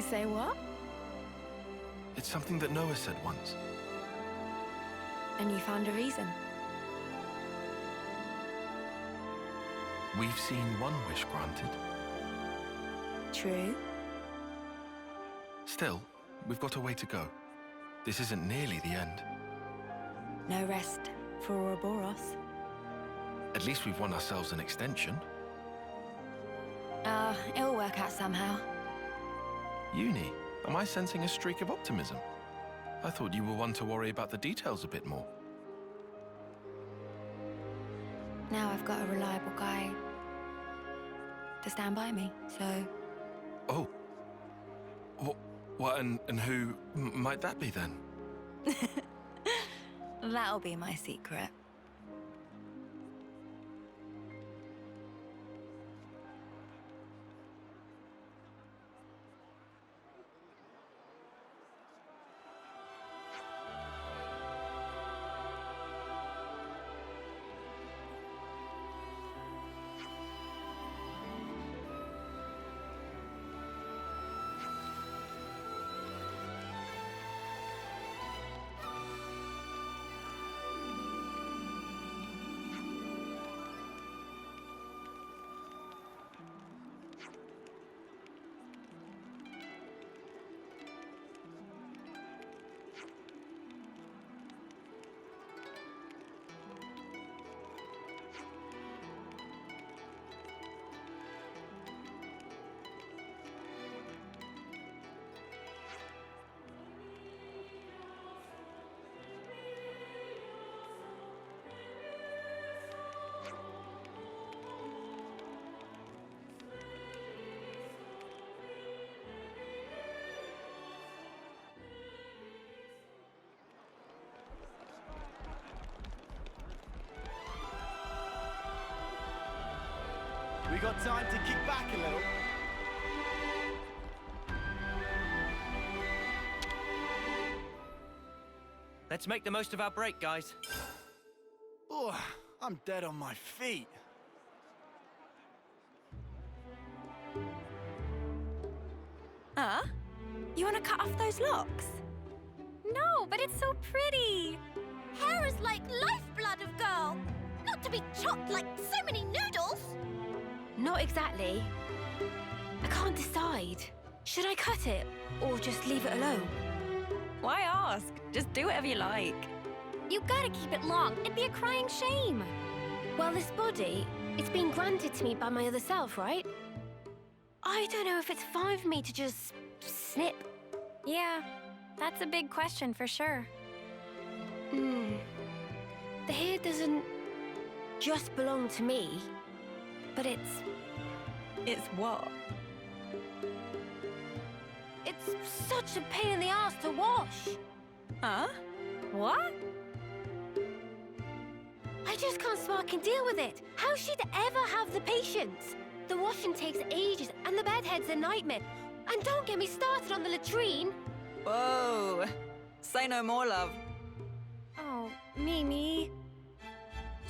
Say what? It's something that Noah said once. And you found a reason. We've seen one wish granted. True. Still, we've got a way to go. This isn't nearly the end. No rest for Ouroboros. At least we've won ourselves an extension. It'll work out somehow. Eunie, am I sensing a streak of optimism? I thought you were one to worry about the details a bit more. Now I've got a reliable guy to stand by me, so... Oh. What, and who might that be then? That'll be my secret. We got time to kick back a little. Let's make the most of our break, guys. Oh, I'm dead on my feet. Huh? You want to cut off those locks? No, but it's so pretty. Hair is like lifeblood of girl. Not to be chopped like so many noodles. Not exactly. I can't decide. Should I cut it or just leave it alone? Why ask? Just do whatever you like. You gotta keep it long. It'd be a crying shame. Well, this body, it's been granted to me by my other self, right? I don't know if it's fine for me to just snip. Yeah, that's a big question for sure. The hair doesn't just belong to me, but it's... It's what? It's such a pain in the ass to wash. Huh? What? I just can't spark and deal with it. How she'd ever have the patience? The washing takes ages, and the bedhead's a nightmare. And don't get me started on the latrine. Whoa. Say no more, love. Oh, Mimi.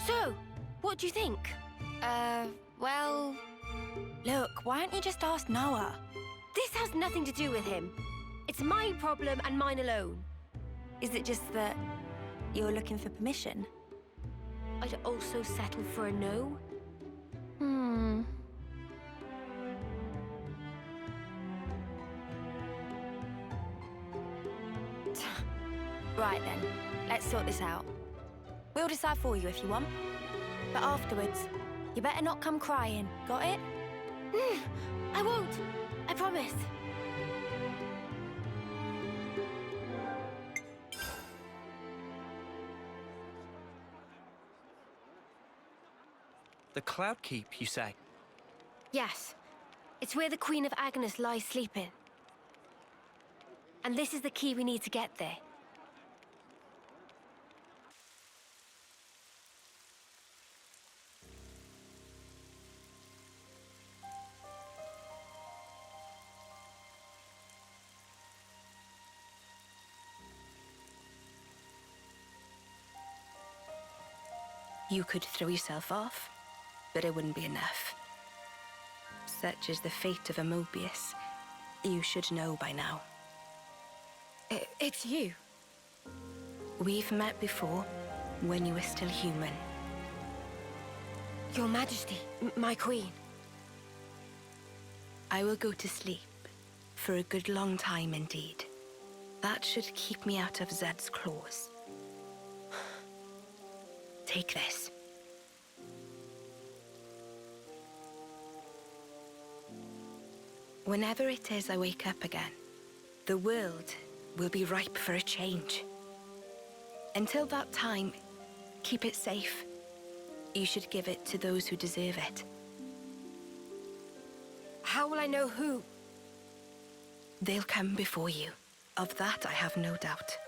So, what do you think? Well... Look, why don't you just ask Noah? This has nothing to do with him. It's my problem and mine alone. Is it just that you're looking for permission? I'd also settle for a no. sort this out. We'll decide for you if you want. But afterwards, you better not come crying. Got it? I won't. I promise. The Cloud Keep, you say? Yes. It's where the Queen of Agnus lies sleeping. And this is the key we need to get there. You could throw yourself off, but it wouldn't be enough. Such is the fate of a Moebius. You should know by now. It's you. We've met before, when you were still human. Your Majesty, my Queen. I will go to sleep, for a good long time indeed. That should keep me out of Zed's claws. Take this. Whenever it is I wake up again, the world will be ripe for a change. Until that time, keep it safe. You should give it to those who deserve it. How will I know who? They'll come before you. Of that I have no doubt.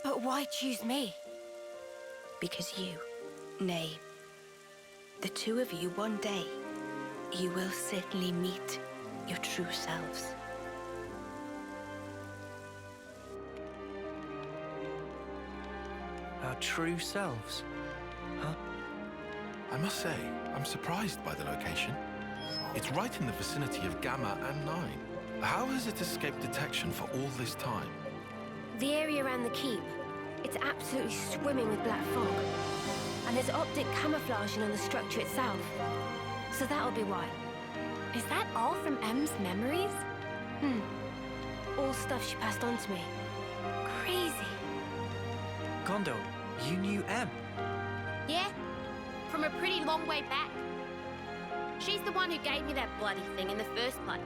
But why choose me? Because you, nay, the two of you one day, you will certainly meet your true selves. Our true selves? Huh? I must say, I'm surprised by the location. It's right in the vicinity of Gamma and 9. How has it escaped detection for all this time? The area around the keep. It's absolutely swimming with black fog. And there's optic camouflaging on the structure itself. So that'll be why. Is that all from M's memories? All stuff she passed on to me. Crazy. Gondo, you knew M? Yeah, from a pretty long way back. She's the one who gave me that bloody thing in the first place.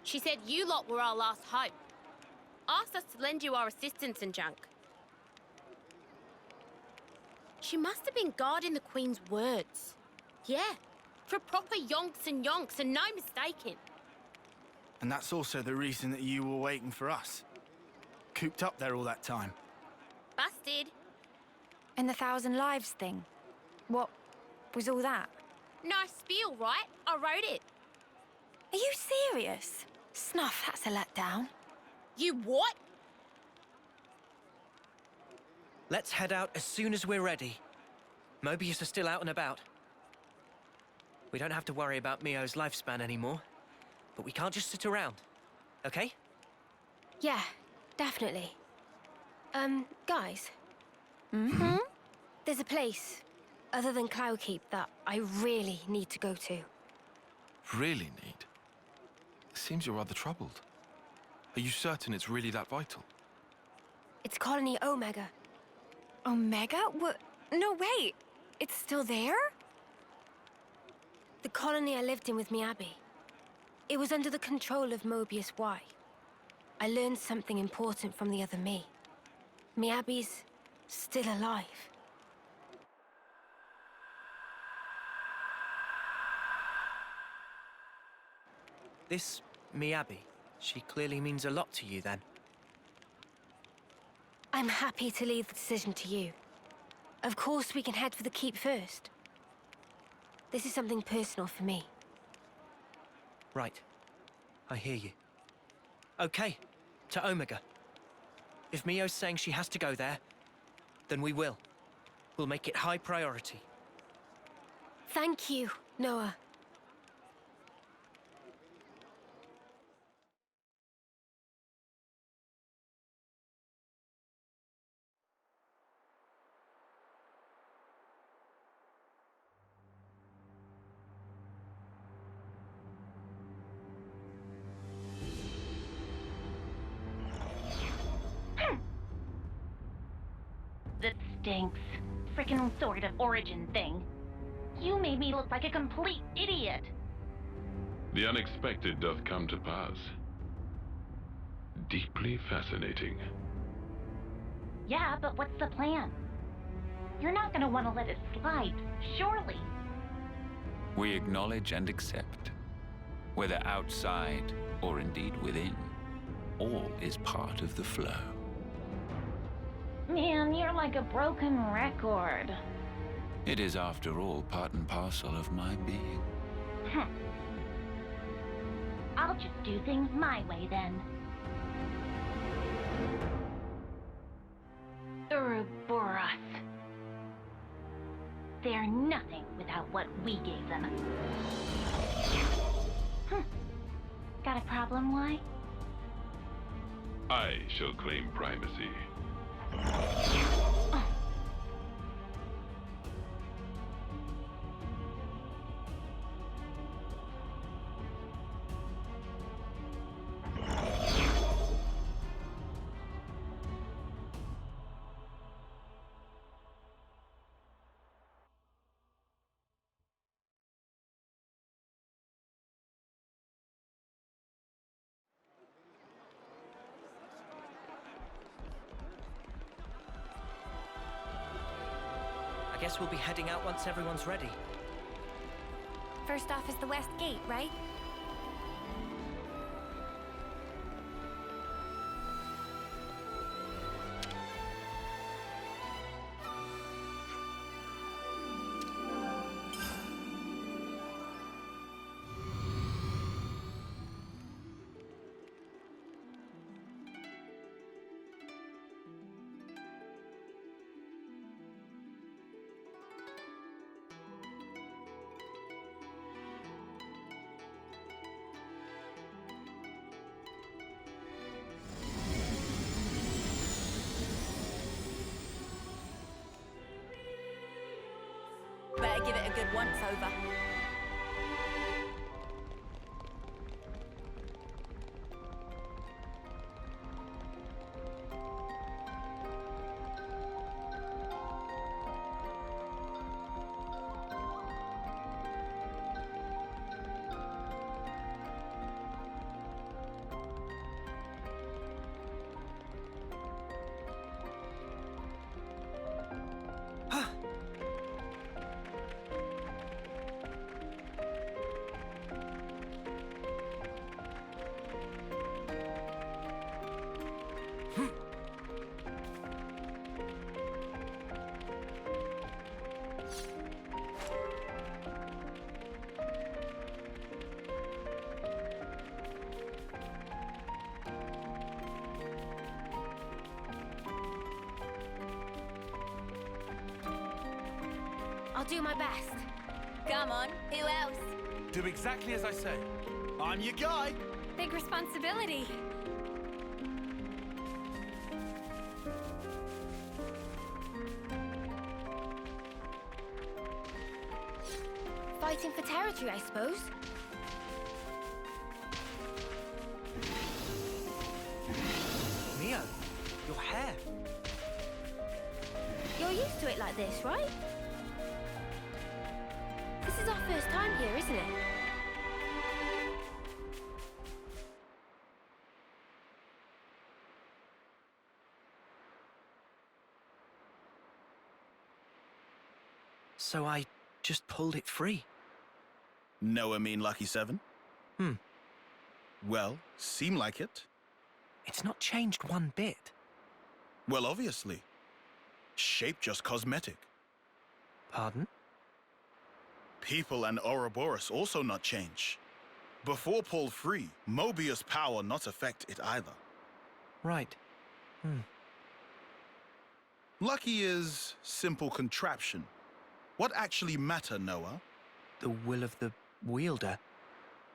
She said you lot were our last hope. Asked us to lend you our assistance and junk. She must have been guarding the Queen's words. Yeah, for proper yonks and no mistaking. And that's also the reason that you were waiting for us. Cooped up there all that time. Busted. And the 1,000 lives thing? What was all that? Nice spiel, right? I wrote it. Are you serious? Snuff, that's a letdown. You what? Let's head out as soon as we're ready. Moebius are still out and about. We don't have to worry about Mio's lifespan anymore. But we can't just sit around, okay? Yeah, definitely. Guys. There's a place, other than Cloudkeep, that I really need to go to. Really need? Seems you're rather troubled. Are you certain it's really that vital? It's Colony Omega. Omega? What? No, wait. It's still there? The colony I lived in with Miyabi. It was under the control of Moebius Y. I learned something important from the other me. Miyabi's still alive. This Miyabi, she clearly means a lot to you then. I'm happy to leave the decision to you. Of course we can head for the keep first. This is something personal for me. Right. I hear you. Okay, to Omega. If Mio's saying she has to go there, then we will. We'll make it high priority. Thank you, Noah. That stinks. Frickin' sort of origin thing. You made me look like a complete idiot. The unexpected doth come to pass. Deeply fascinating. Yeah, but what's the plan? You're not gonna want to let it slide, surely. We acknowledge and accept, whether outside or indeed within, all is part of the flow. Man, you're like a broken record. It is, after all, part and parcel of my being. I'll just do things my way then. Ouroboros. They're nothing without what we gave them. Got a problem, why? I shall claim primacy. I guess we'll be heading out once everyone's ready. First off is the West Gate, right? Better give it a good once-over. I'll do my best. Come on, who else? Do exactly as I say. I'm your guy. Big responsibility. Fighting for territory, I suppose. Mio, your hair. You're used to it like this, right? This is our first time here, isn't it? So I just pulled it free. Noah mean Lucky 7? Well, seem like it. It's not changed one bit. Well, obviously. Shape just cosmetic. Pardon? People and Ouroboros also not change. Before Paul free, Moebius power not affect it either. Right. Lucky is simple contraption. What actually matter, Noah? The will of the wielder.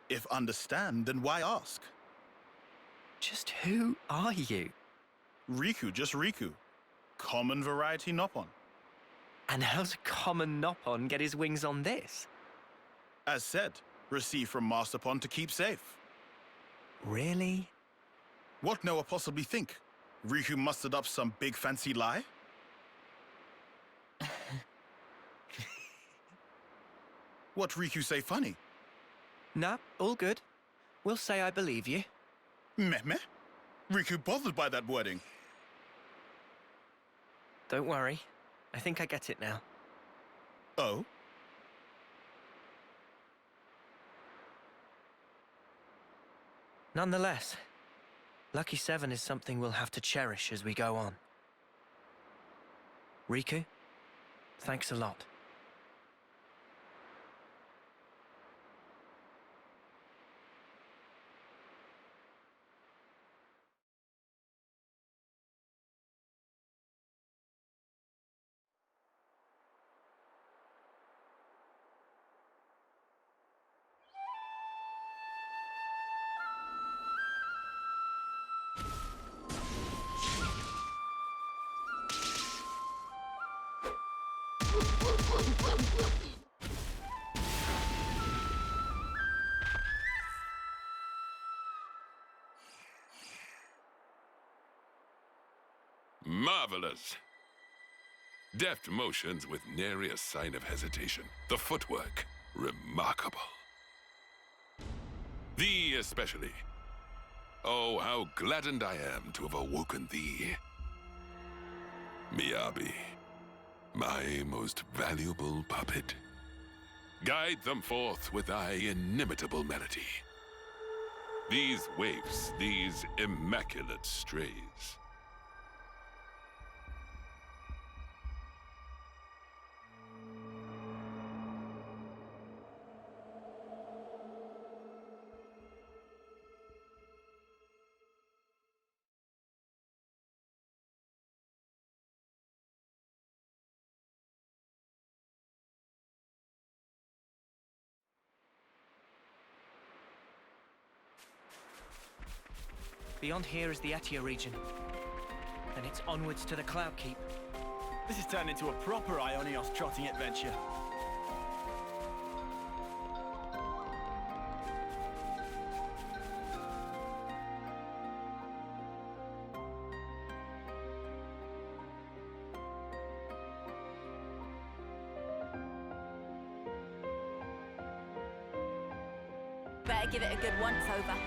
If understand, then why ask? Just who are you? Riku, just Riku. Common variety Nopon. And how's a common Nopon get his wings on this? As said, received from Masterpon to keep safe. Really? What Noah possibly think? Riku mustered up some big fancy lie? What Riku say funny? Nah, all good. We'll say I believe you. Meh meh? Riku bothered by that wording. Don't worry. I think I get it now. Oh? Nonetheless, Lucky 7 is something we'll have to cherish as we go on. Riku, thanks a lot. Marvelous! Deft motions with nary a sign of hesitation. The footwork, remarkable. Thee especially. Oh, how gladdened I am to have awoken thee. Miyabi, my most valuable puppet. Guide them forth with thy inimitable melody. These waifs, these immaculate strays. Beyond here is the Atia region. Then it's onwards to the Cloud Keep. This has turned into a proper Aionios trotting adventure. Better give it a good once-over.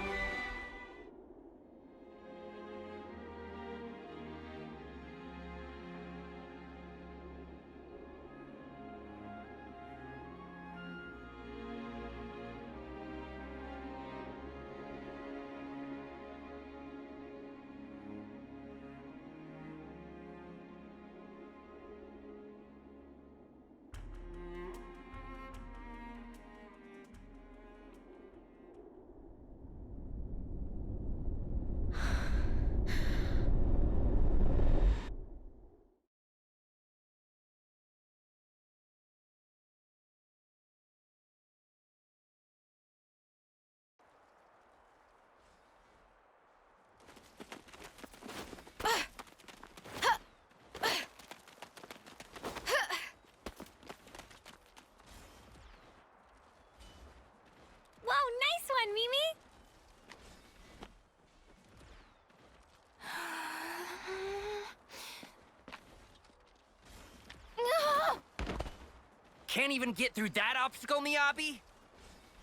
Can't even get through that obstacle, Miyabi?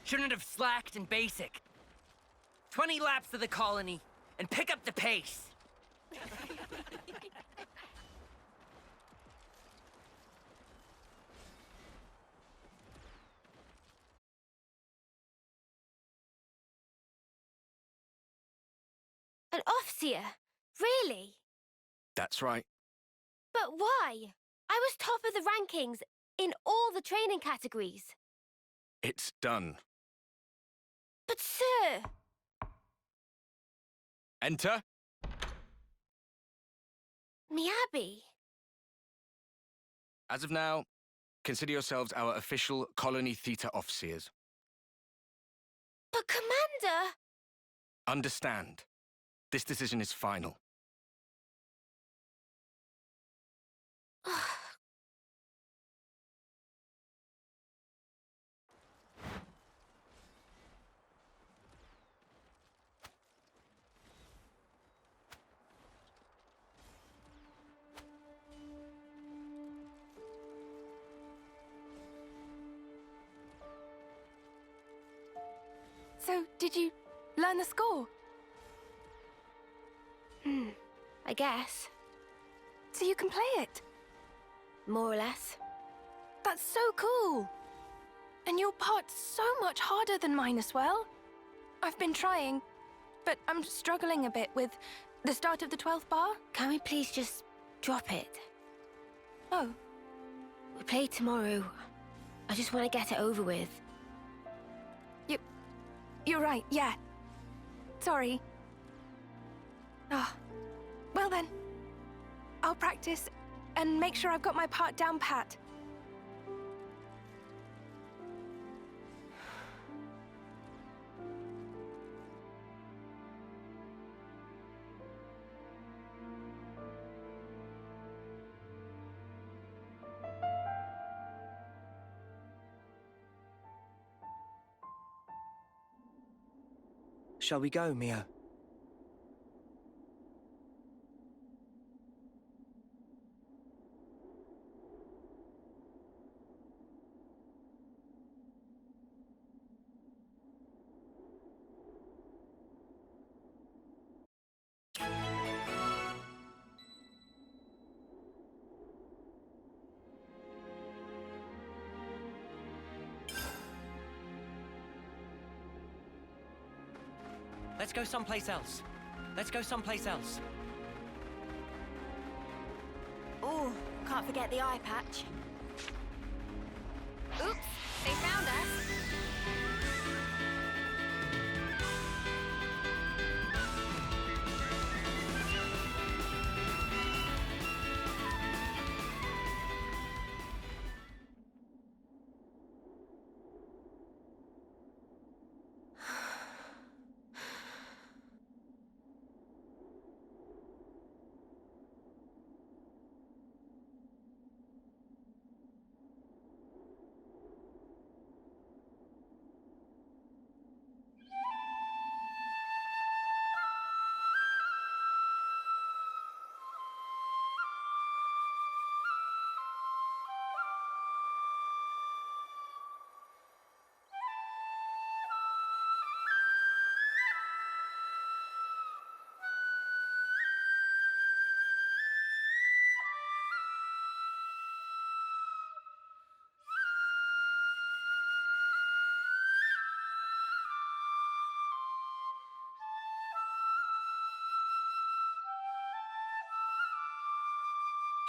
Shouldn't have slacked in basic. 20 laps of the colony, and pick up the pace. An Officer? Really? That's right. But why? I was top of the rankings in all the training categories. It's done. But sir... Enter. Miyabi? As of now, consider yourselves our official Colony Theta officers. But Commander... Understand. This decision is final. So, did you learn the score? I guess. So you can play it? More or less. That's so cool! And your part's so much harder than mine as well. I've been trying, but I'm struggling a bit with the start of the 12th bar. Can we please just drop it? Oh. We play tomorrow. I just want to get it over with. You're right, yeah. Sorry. Ah. Well then. I'll practice and make sure I've got my part down pat. Shall we go, Mia? Let's go someplace else. Let's go someplace else. Oh, can't forget the eye patch. Oops, they found us.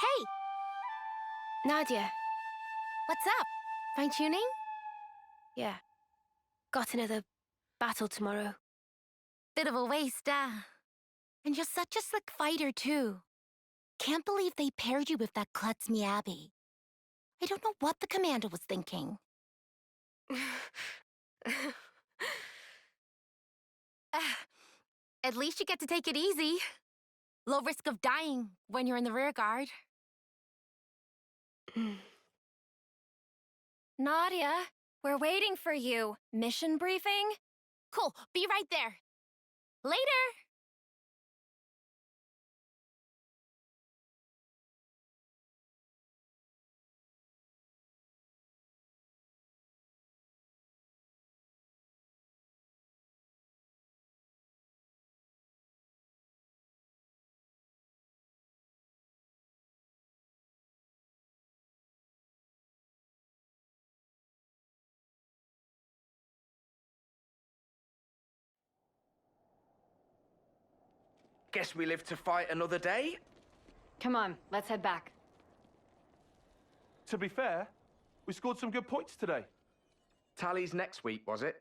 Hey! Nadia. What's up? Fine-tuning? Yeah. Got another battle tomorrow. Bit of a waste, And you're such a slick fighter, too. Can't believe they paired you with that klutz Miyabi. I don't know what the commander was thinking. At least you get to take it easy. Low risk of dying when you're in the rear guard. Nadia, we're waiting for you. Mission briefing? Cool, be right there. Later! Guess we live to fight another day? Come on, let's head back. To be fair, we scored some good points today. Tallies next week, was it?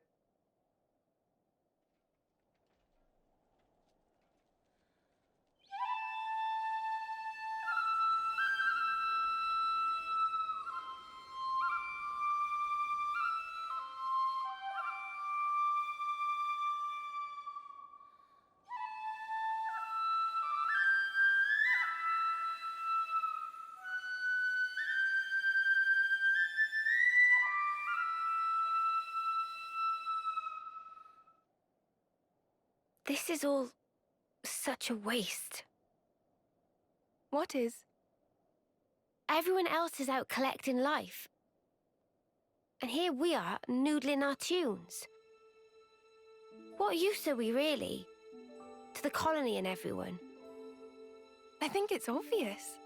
This is all such a waste. What is? Everyone else is out collecting life. And here we are, noodling our tunes. What use are we, really? To the colony and everyone? I think it's obvious.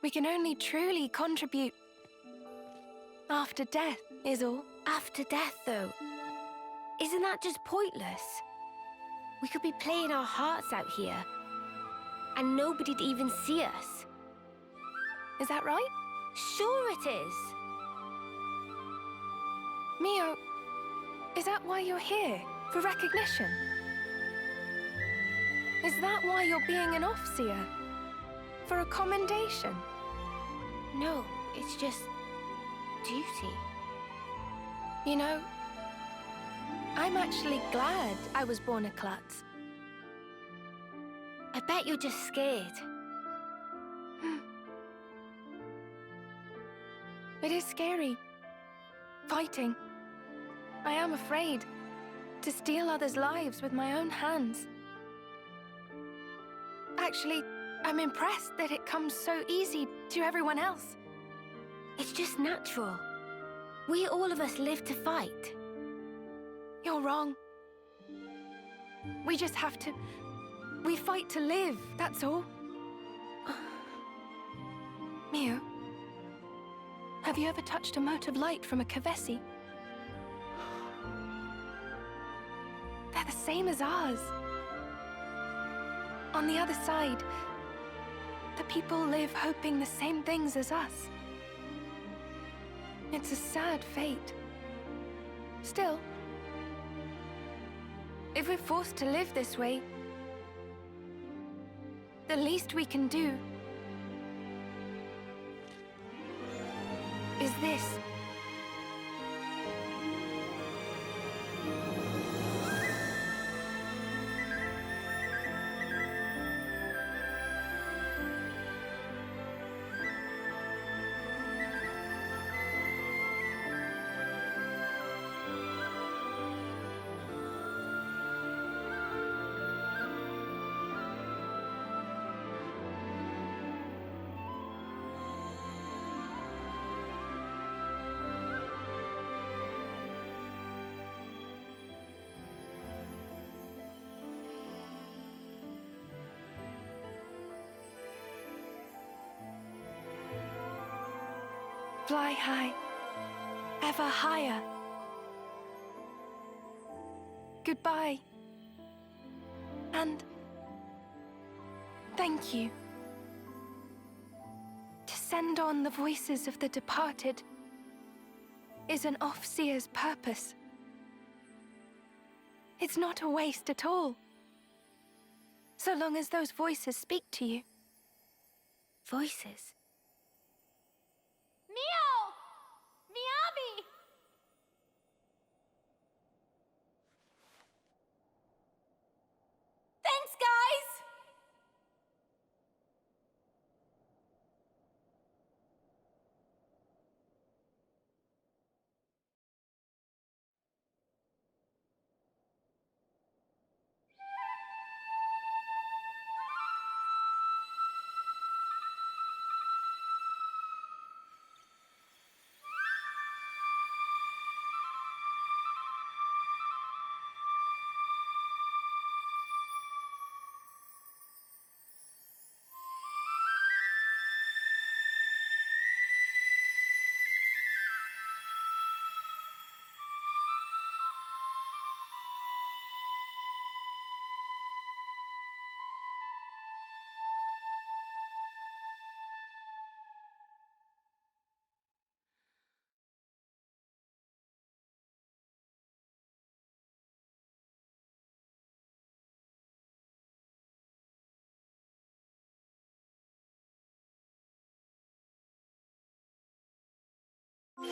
We can only truly contribute after death, is all. After death, though? Isn't that just pointless? We could be playing our hearts out here, and nobody'd even see us. Is that right? Sure it is. Mio, is that why you're here? For recognition? Is that why you're being an Offseer? For a commendation? No, it's just duty. You know, I'm actually glad I was born a klutz. I bet you're just scared. It is scary. Fighting. I am afraid to steal others' lives with my own hands. Actually, I'm impressed that it comes so easy to everyone else. It's just natural. All of us live to fight. You're wrong. We just have to... We fight to live, that's all. Mio, have you ever touched a mote of light from a Kevesi? They're the same as ours. On the other side, the people live hoping the same things as us. It's a sad fate. Still, if we're forced to live this way, the least we can do is this. Fly high, ever higher. Goodbye. And thank you. To send on the voices of the departed is an Offseer's purpose. It's not a waste at all, so long as those voices speak to you. Voices? Mio! Miyabi! Thanks, guys! Oops,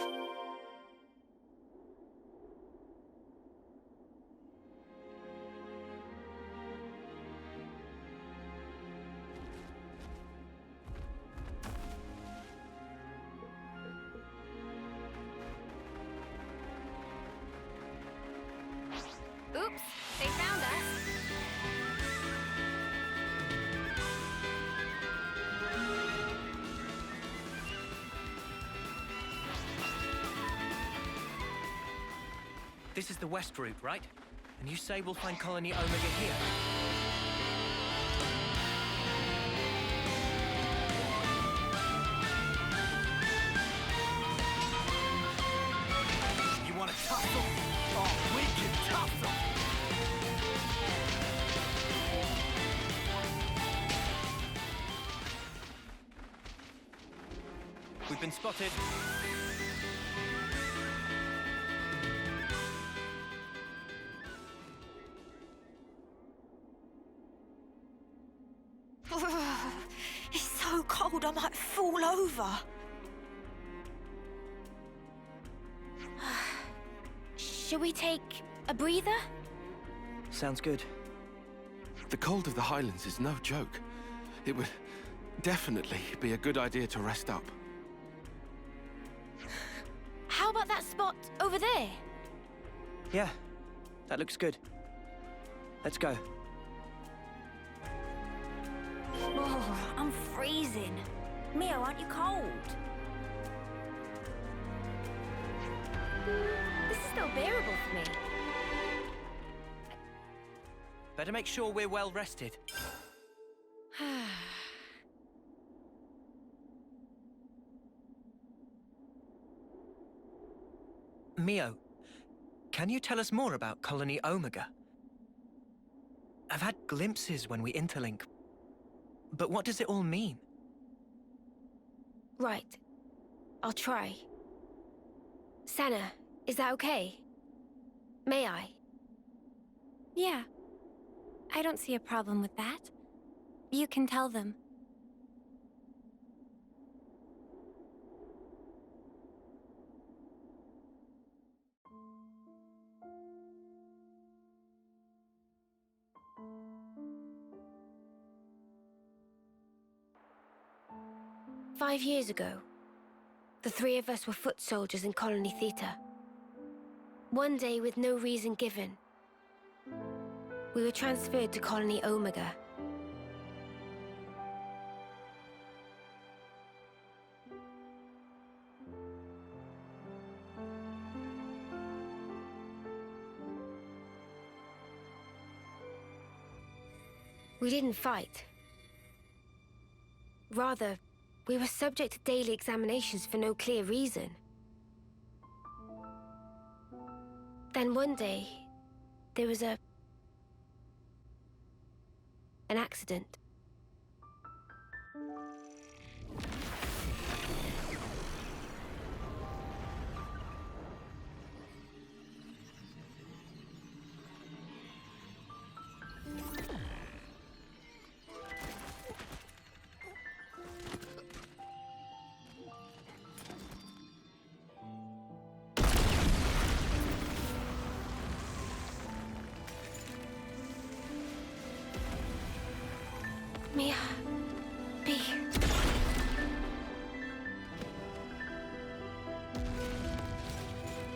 they found us. This is the west route, right? And you say we'll find Colony Omega here? You want to tussle? Oh, we can tussle! We've been spotted. It's so cold I might fall over. Should we take a breather? Sounds good. The cold of the Highlands is no joke. It would definitely be a good idea to rest up. How about that spot over there? Yeah, that looks good. Let's go. Oh, I'm freezing. Mio, aren't you cold? This is still bearable for me. Better make sure we're well rested. Mio, can you tell us more about Colony Omega? I've had glimpses when we interlink, but what does it all mean? Right. I'll try. Sena, is that okay? May I? Yeah. I don't see a problem with that. You can tell them. "5 years ago, the three of us were foot soldiers in Colony Theta. One day, with no reason given, we were transferred to Colony Omega. We didn't fight. Rather, we were subject to daily examinations for no clear reason. Then one day, there was an accident. Mia, B.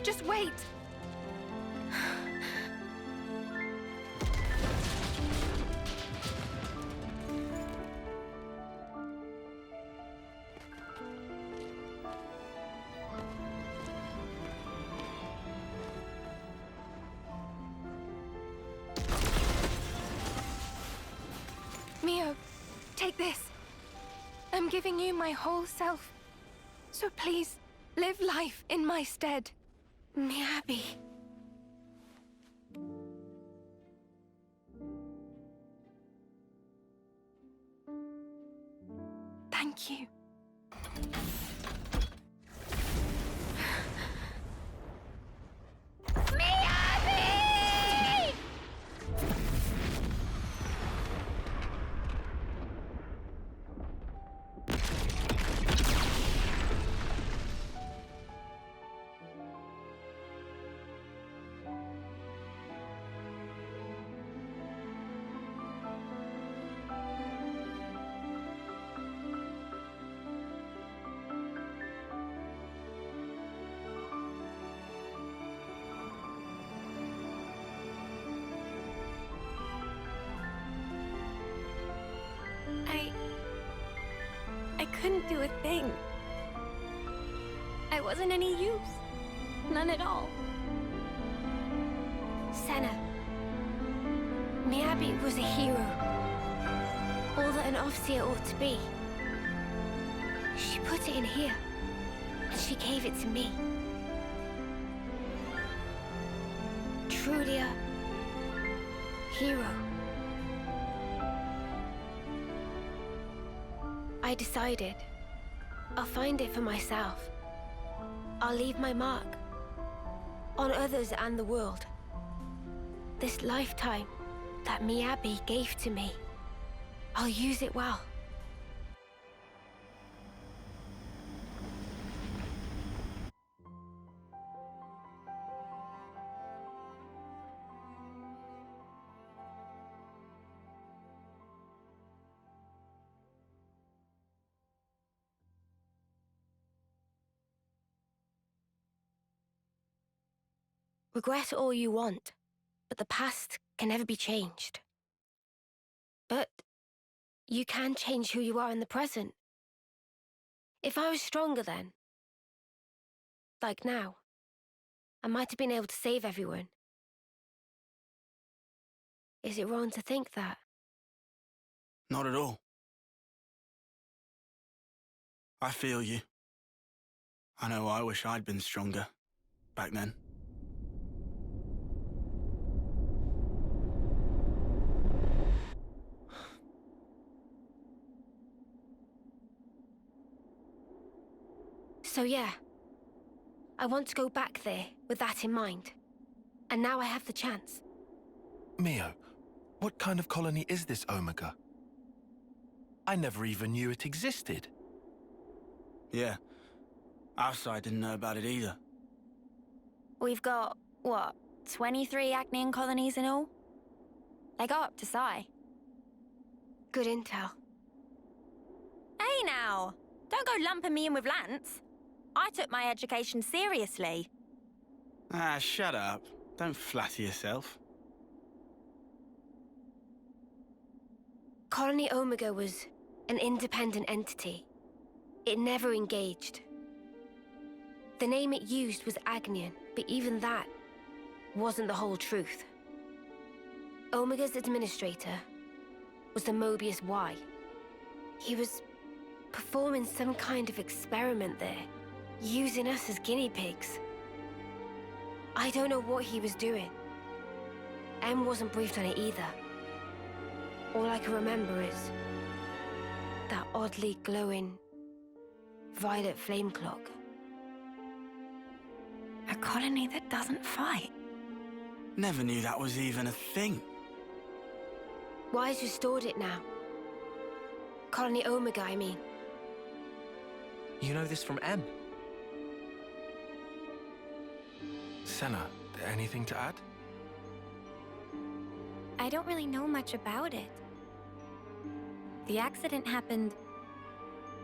Just wait. Mio, take this. I'm giving you my whole self. So please, live life in my stead. Miyabi. Thank you. I couldn't do a thing. I wasn't any use. None at all. Sena. Miyabi was a hero. All that an officer ought to be. She put it in here, and she gave it to me. Truly a hero. I decided I'll find it for myself. I'll leave my mark on others and the world. This lifetime that Miyabi gave to me, I'll use it well. Regret all you want, but the past can never be changed. But you can change who you are in the present. If I was stronger then, like now, I might have been able to save everyone. Is it wrong to think that? Not at all. I feel you. I know I wish I'd been stronger back then. So yeah, I want to go back there with that in mind. And now I have the chance. Mio, what kind of colony is this Omega? I never even knew it existed. Yeah, our side didn't know about it either. We've got, what, 23 Agnian colonies in all? They go up to Psi. Good intel. Hey now! Don't go lumping me in with Lance. I took my education seriously. Ah, shut up. Don't flatter yourself. Colony Omega was an independent entity. It never engaged. The name it used was Agnian, but even that wasn't the whole truth. Omega's administrator was the Moebius Y. He was performing some kind of experiment there, using us as guinea pigs. I don't know what he was doing. M wasn't briefed on it either. All I can remember is that oddly glowing violet flame clock. A colony that doesn't fight. Never knew that was even a thing. Y's restored it now. Colony Omega, I mean. You know this from M? Sena, anything to add? I don't really know much about it. The accident happened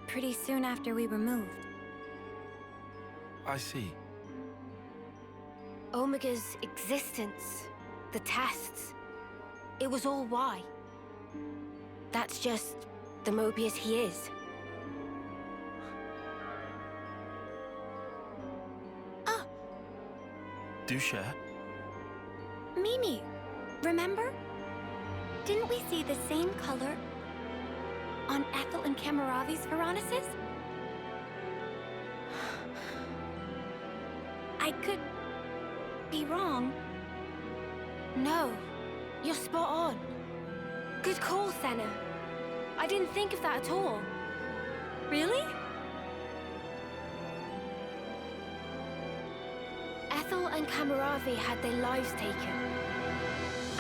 pretty soon after we were moved. I see. Omega's existence, the tests, it was all Y. That's just the Moebius he is. Do share. Mimi, remember? Didn't we see the same color on Ethel and Kamaravi's Veronicus? I could be wrong. No, you're spot on. Good call, Sena. I didn't think of that at all. Really? Ethel and Kamaravi had their lives taken.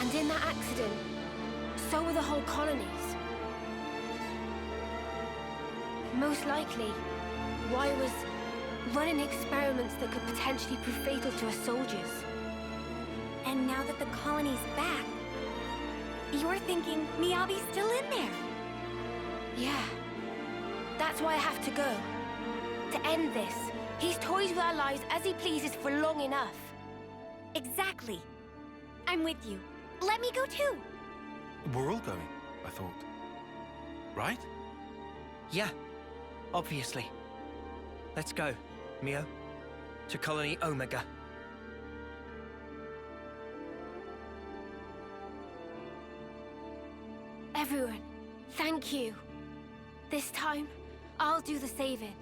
And in that accident, so were the whole colonies. Most likely, Y was running experiments that could potentially prove fatal to us soldiers. And now that the colony's back, you're thinking Miyabi's still in there? Yeah. That's why I have to go. To end this. He's toys with our lives as he pleases for long enough. Exactly. I'm with you. Let me go too. We're all going, I thought. Right? Yeah. Obviously. Let's go, Mio. To Colony Omega. Everyone, thank you. This time, I'll do the saving.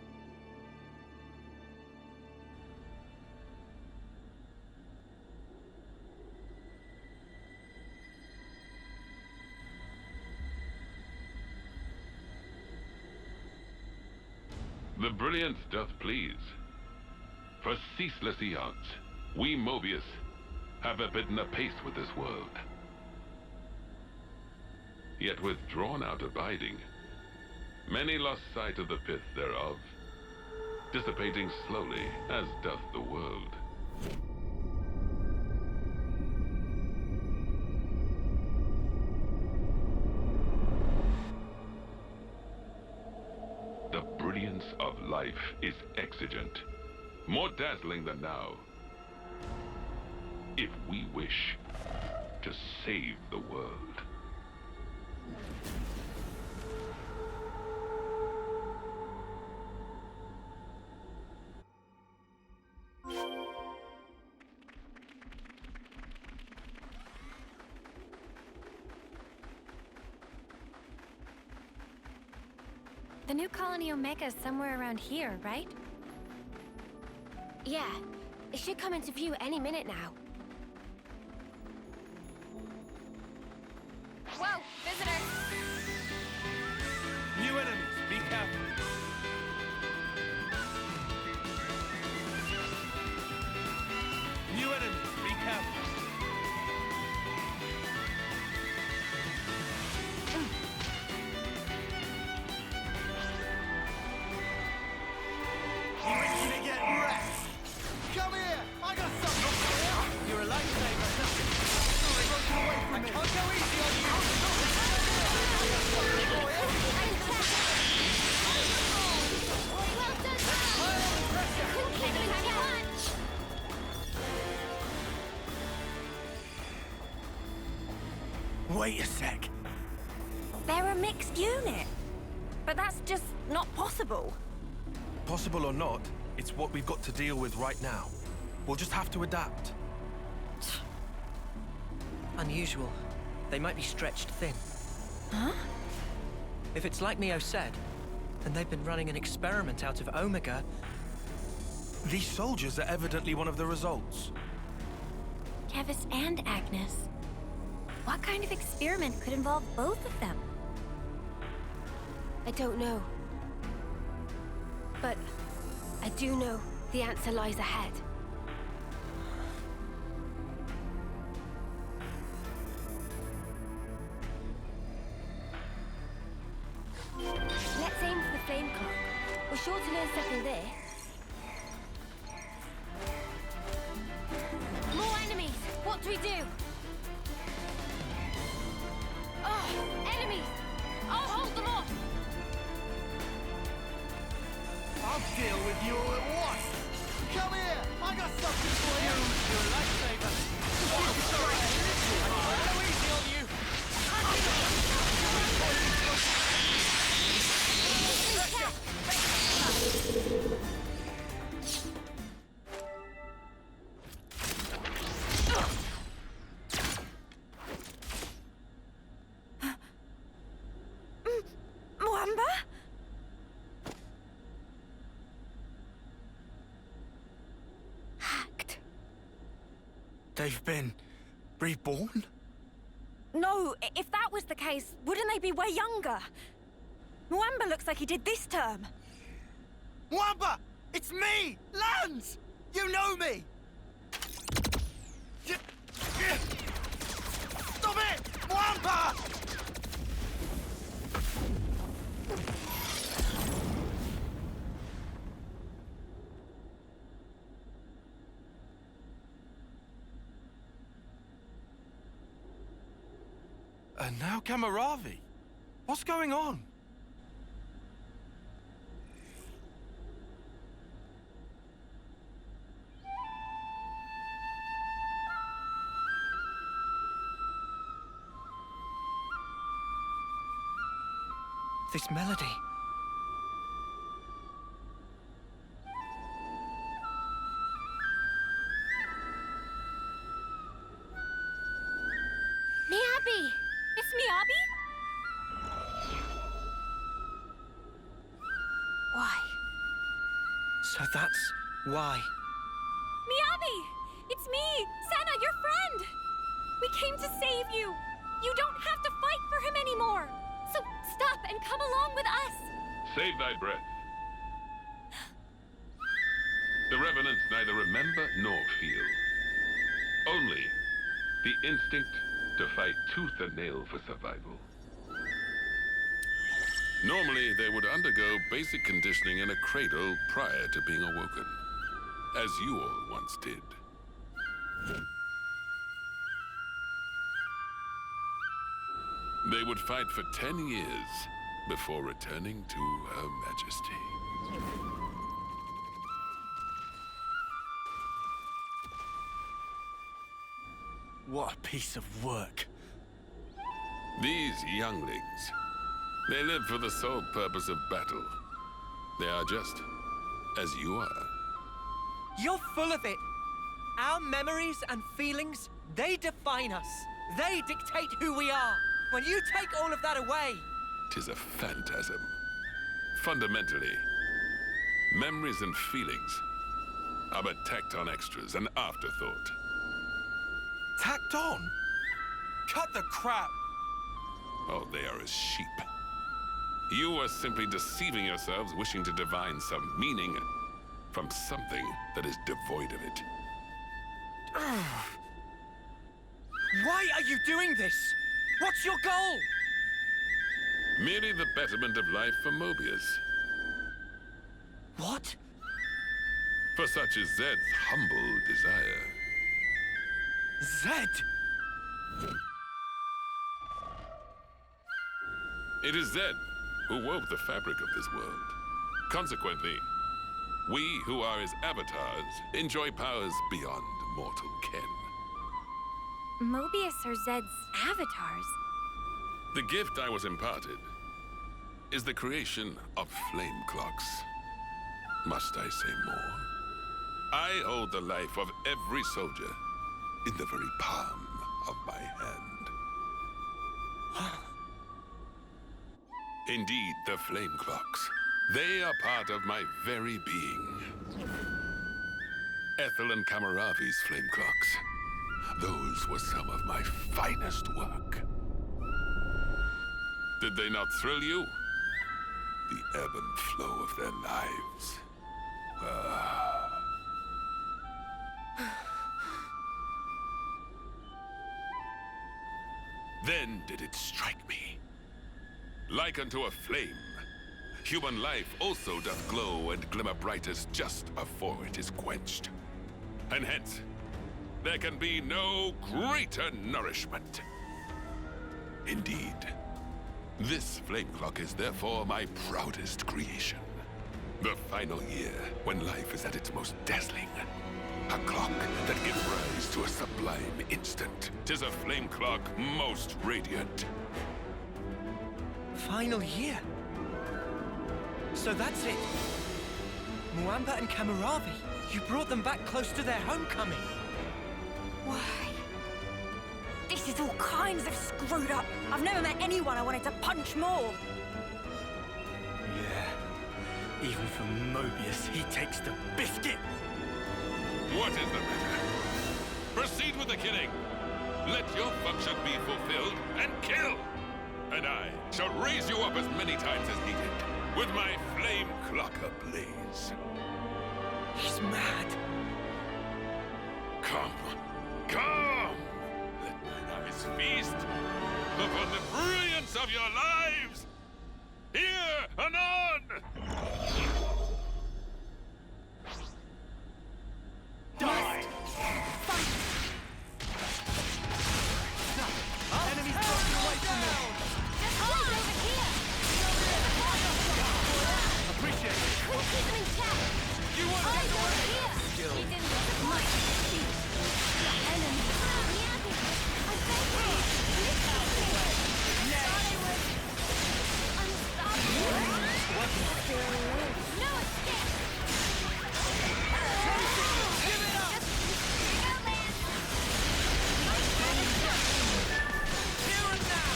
The brilliance doth please. For ceaseless eons, we Moebius have bitten apace with this world. Yet with drawn out abiding, many lost sight of the pith thereof, dissipating slowly as doth the world. The brilliance of life is exigent, more dazzling than now. If we wish to save the world. The new colony Omega is somewhere around here, right? Yeah, it should come into view any minute now. Whoa, visitor! New enemies, be careful. New enemies, be careful. You ready to get wrecked? Come here! I got something for you! You're a lifesaver. Run away from me! I can't go easy on you! Wait a sec. They're a mixed unit. But that's just not possible. Possible or not, it's what we've got to deal with right now. We'll just have to adapt. Unusual. They might be stretched thin. Huh? If it's like Mio said, then they've been running an experiment out of Omega. These soldiers are evidently one of the results. Keves and Agnus. What kind of experiment could involve both of them? I don't know. But I do know the answer lies ahead. Let's aim for the flame clock. We're sure to learn something there. More enemies! What do we do? Oh, enemies! I'll hold them off! I'll deal with you all at once! Come here! I got something for you! You're a lifesaver! Oh, sorry! I can't go easy on you! Mwamba? Hacked. They've been reborn? No, if that was the case, wouldn't they be way younger? Mwamba looks like he did this term. Mwamba! It's me! Lanz! You know me! Stop it! Mwamba! And now Kamaravi. What's going on? This melody. So that's why. Miyabi! It's me, Sena, your friend! We came to save you! You don't have to fight for him anymore! So stop and come along with us! Save thy breath. The Revenants neither remember nor feel. Only the instinct to fight tooth and nail for survival. Normally, they would undergo basic conditioning in a cradle prior to being awoken, as you all once did. They would fight for 10 years before returning to Her Majesty. What a piece of work. These younglings, they live for the sole purpose of battle. They are just as you are. You're full of it. Our memories and feelings, they define us. They dictate who we are. When you take all of that away... 'Tis a phantasm. Fundamentally, memories and feelings are but tacked-on extras, an afterthought. Tacked on? Cut the crap! Oh, they are as sheep. You are simply deceiving yourselves, wishing to divine some meaning from something that is devoid of it. Why are you doing this? What's your goal? Merely the betterment of life for Moebius. What? For such is Zed's humble desire. Zed? It is Zed who wove the fabric of this world. Consequently, we who are his avatars enjoy powers beyond mortal ken. Moebius are Zed's avatars. The gift I was imparted is the creation of flame clocks. Must I say more? I hold the life of every soldier in the very palm of my hand. Indeed, the flame clocks. They are part of my very being. Ethel and Kamaravi's flame clocks. Those were some of my finest work. Did they not thrill you? The ebb and flow of their lives. Then did it strike me. Like unto a flame, human life also doth glow and glimmer brightest just afore it is quenched. And hence, there can be no greater nourishment. Indeed, this flame clock is therefore my proudest creation. The final year, when life is at its most dazzling. A clock that gives rise to a sublime instant. 'Tis a flame clock most radiant. Final year? So that's it. Muamba and Kamaravi, you brought them back close to their homecoming. Why? This is all kinds of screwed up. I've never met anyone I wanted to punch more. Yeah. Even for Moebius, he takes the biscuit. What is the matter? Proceed with the killing. Let your function be fulfilled and kill. And I shall raise you up as many times as needed, with my flame clock ablaze. He's mad. Come. Come! Let mine eyes feast upon the brilliance of your lives! Here, anon! Die! Fight! Enemies broken away from me! Just hold over here! Appreciate it! We'll keep them in check! You want to get over away? here! Skill. He didn't get the point! The enemy! Miyabi! I beg you! Please help me! Thought I was... unstoppable! No escape! Give it up! Go, man! Here and now!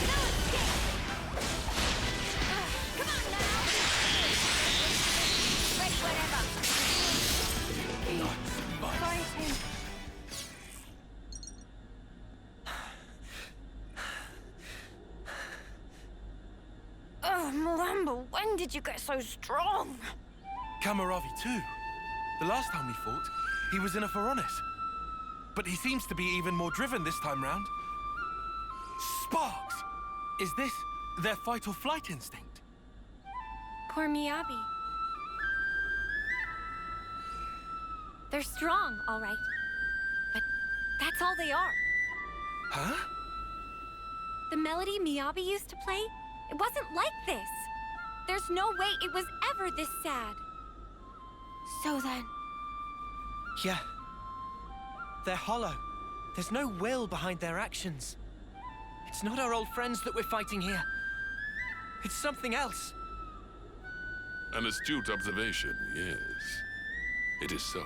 No escape! Come on now! remember, when did you get so strong? Kamaravi too. The last time we fought, he was in a Pharaonis. But he seems to be even more driven this time round. Sparks! Is this their fight or flight instinct? Poor Miyabi. They're strong, all right. But that's all they are. Huh? The melody Miyabi used to play, it wasn't like this. There's no way it was ever this sad. So then... Yeah. They're hollow. There's no will behind their actions. It's not our old friends that we're fighting here. It's something else. An astute observation, yes. It is so.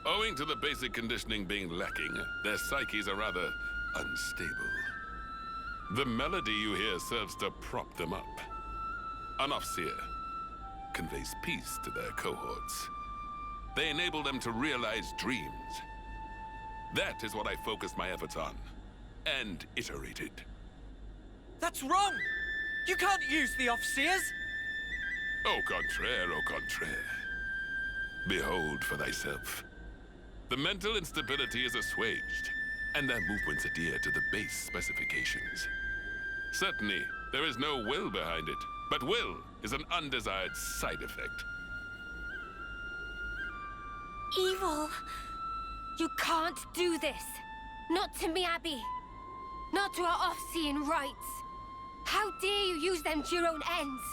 Owing to the basic conditioning being lacking, their psyches are rather unstable. The melody you hear serves to prop them up. An Offseer conveys peace to their cohorts. They enable them to realize dreams. That is what I focused my efforts on, and iterated. That's wrong! You can't use the Offseers! Au contraire, au contraire. Behold for thyself. The mental instability is assuaged, and their movements adhere to the base specifications. Certainly, there is no will behind it, but will is an undesired side effect. Evil! You can't do this! Not to Miyabi! Not to our off-seeing rights! How dare you use them to your own ends!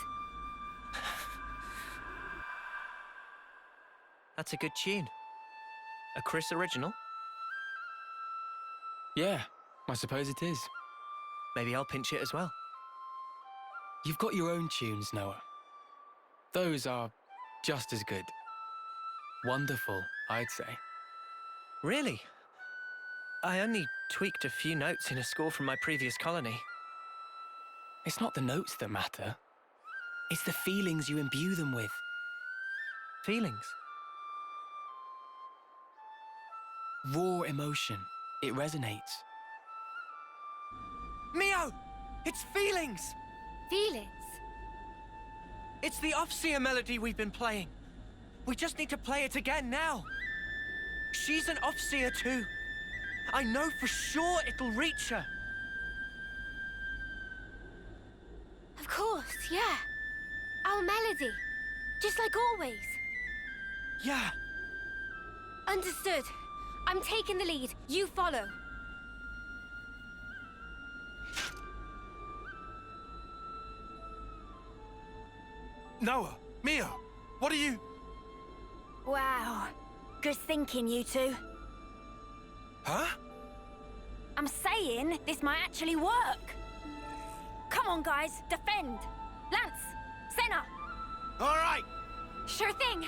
That's a good tune. A Chris original? Yeah, I suppose it is. Maybe I'll pinch it as well. You've got your own tunes, Noah. Those are just as good. Wonderful, I'd say. Really? I only tweaked a few notes in a score from my previous colony. It's not the notes that matter. It's the feelings you imbue them with. Feelings? Raw emotion. It resonates. Mio! It's feelings! Feelings? It's the Offseer melody we've been playing. We just need to play it again now. She's an Offseer too. I know for sure it'll reach her. Of course, yeah. Our melody. Just like always. Yeah. Understood. I'm taking the lead. You follow. Noah, Mio, what are you... Wow. Good thinking, you two. Huh? I'm saying this might actually work. Come on, guys, defend. Lanz, Sena. All right. Sure thing.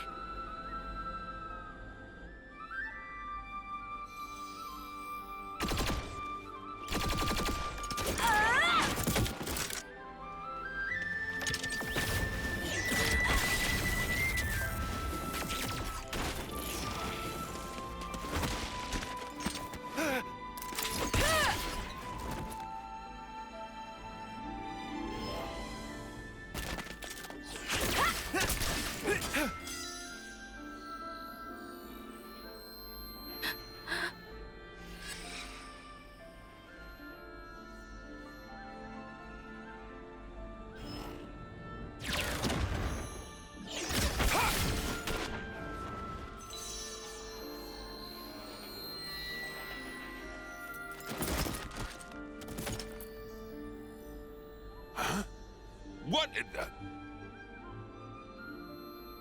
What in the...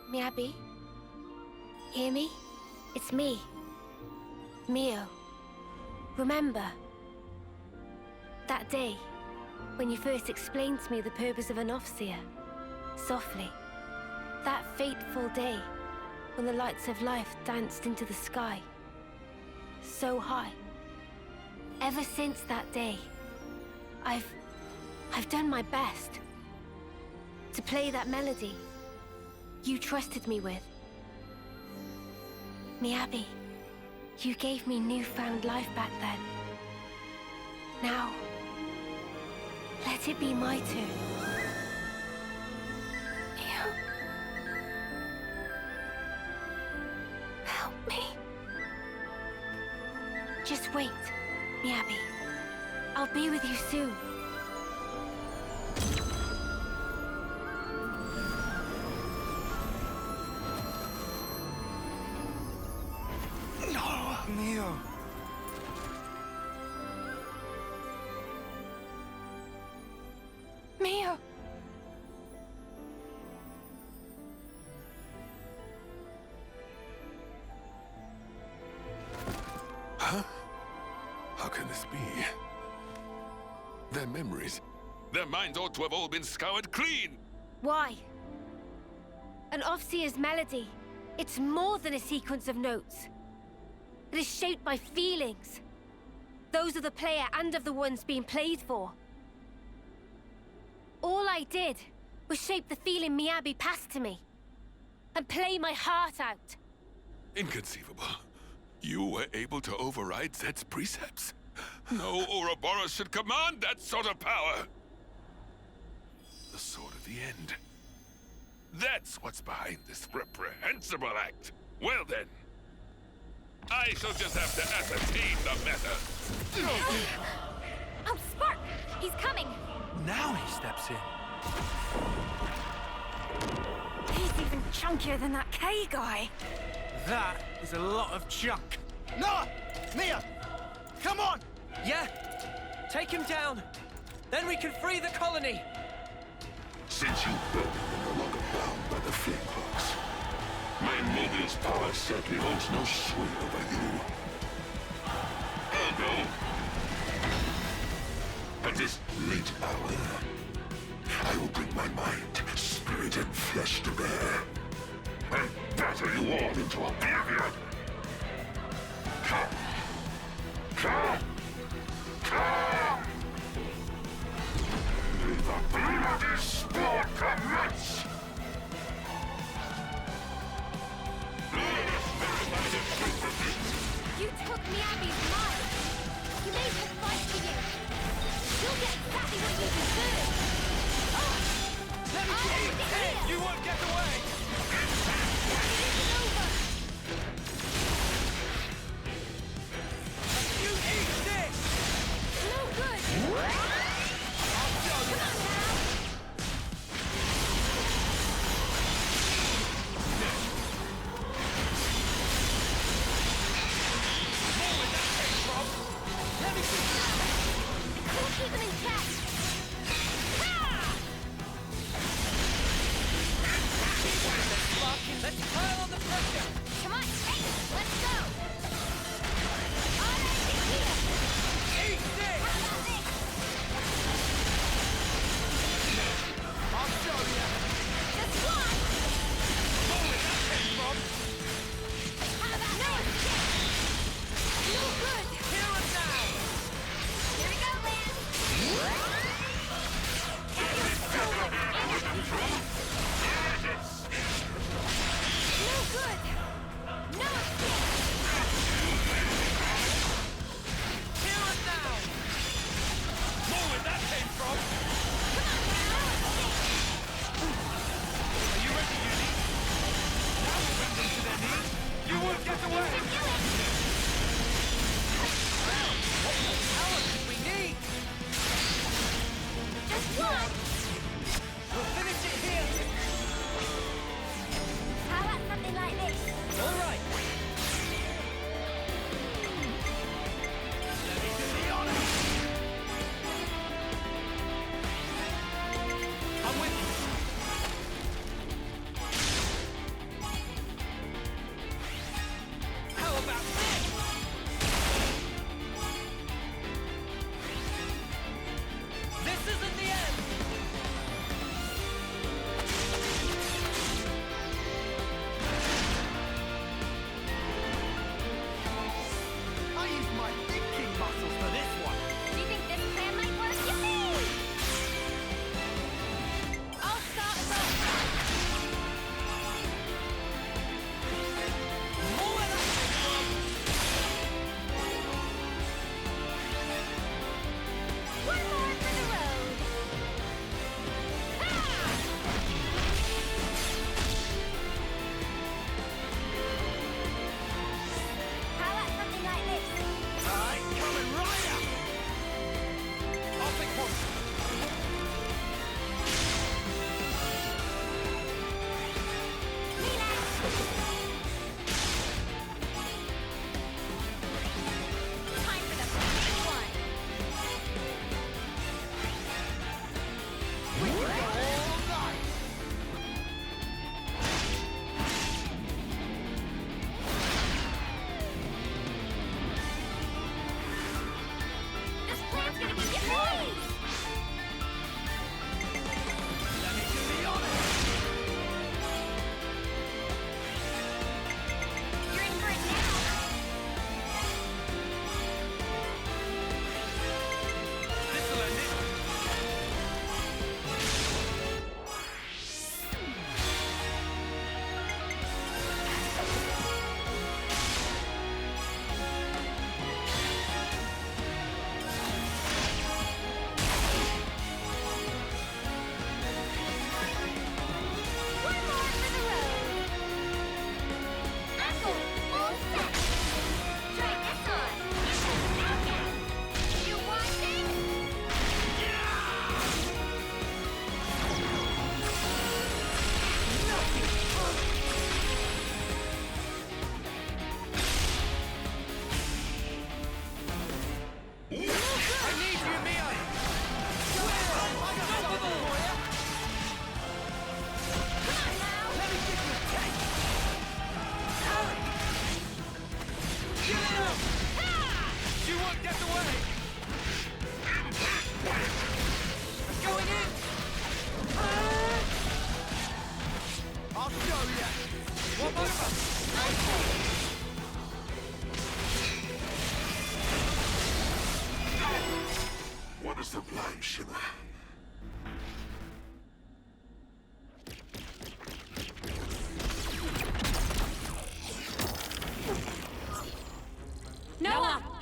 Miyabi? Hear me? It's me. Mio. Remember? That day, when you first explained to me the purpose of an Offseer. Softly. That fateful day, when the lights of life danced into the sky. So high. Ever since that day, I've done my best. To play that melody you trusted me with. Miyabi, you gave me newfound life back then. Now, let it be my turn. soon. No, Neo. Mio! Huh? How can this be? Their memories, their minds ought to have all been scoured clean! Why? An Offseer's melody. It's more than a sequence of notes. It is shaped by feelings. Those of the player and of the ones being played for. All I did was shape the feeling Miyabi passed to me. And play my heart out. Inconceivable. You were able to override Zed's precepts? No Ouroboros should command that sort of power! The sword of the end. That's what's behind this reprehensible act. Well then, I shall just have to ascertain the matter. Oh, Spark! He's coming! Now he steps in. He's even chunkier than that K guy. That is a lot of junk. Noah! Mia! Come on! Yeah? Take him down. Then we can free the colony. Since you both are no longer bound by the flame hooks, my Moebius power certainly holds no sway over you. Ergo, at this late hour, I will bring my mind, spirit, and flesh to bear, and batter you all into oblivion. Come! Come! Come! May the bloody sport commence! You took Miyabi's mind. You made her fight for you. You'll get exactly what you deserve. Let me eat it! You won't get away! It isn't over. You eat this! No good. I'll show you. Come on now. Where that came from? Let me see. I couldn't keep them in check. Let's pile on the pressure! Come on, hey, let's go! All right, here. Eat this! How about this? I'll show you! Just one. Where that came from? How about this? No good. Here and now! Here we go, Lanz! No good. No escape. Here and now! Where that came from? Are you ready, Eunie? Now we'll bring them to their knees. You won't get away! Well, what more power did we need? Just one. We'll finish it here! How about something like this? All right! Let me do the honors! I'm with you! How about this? This isn't the end!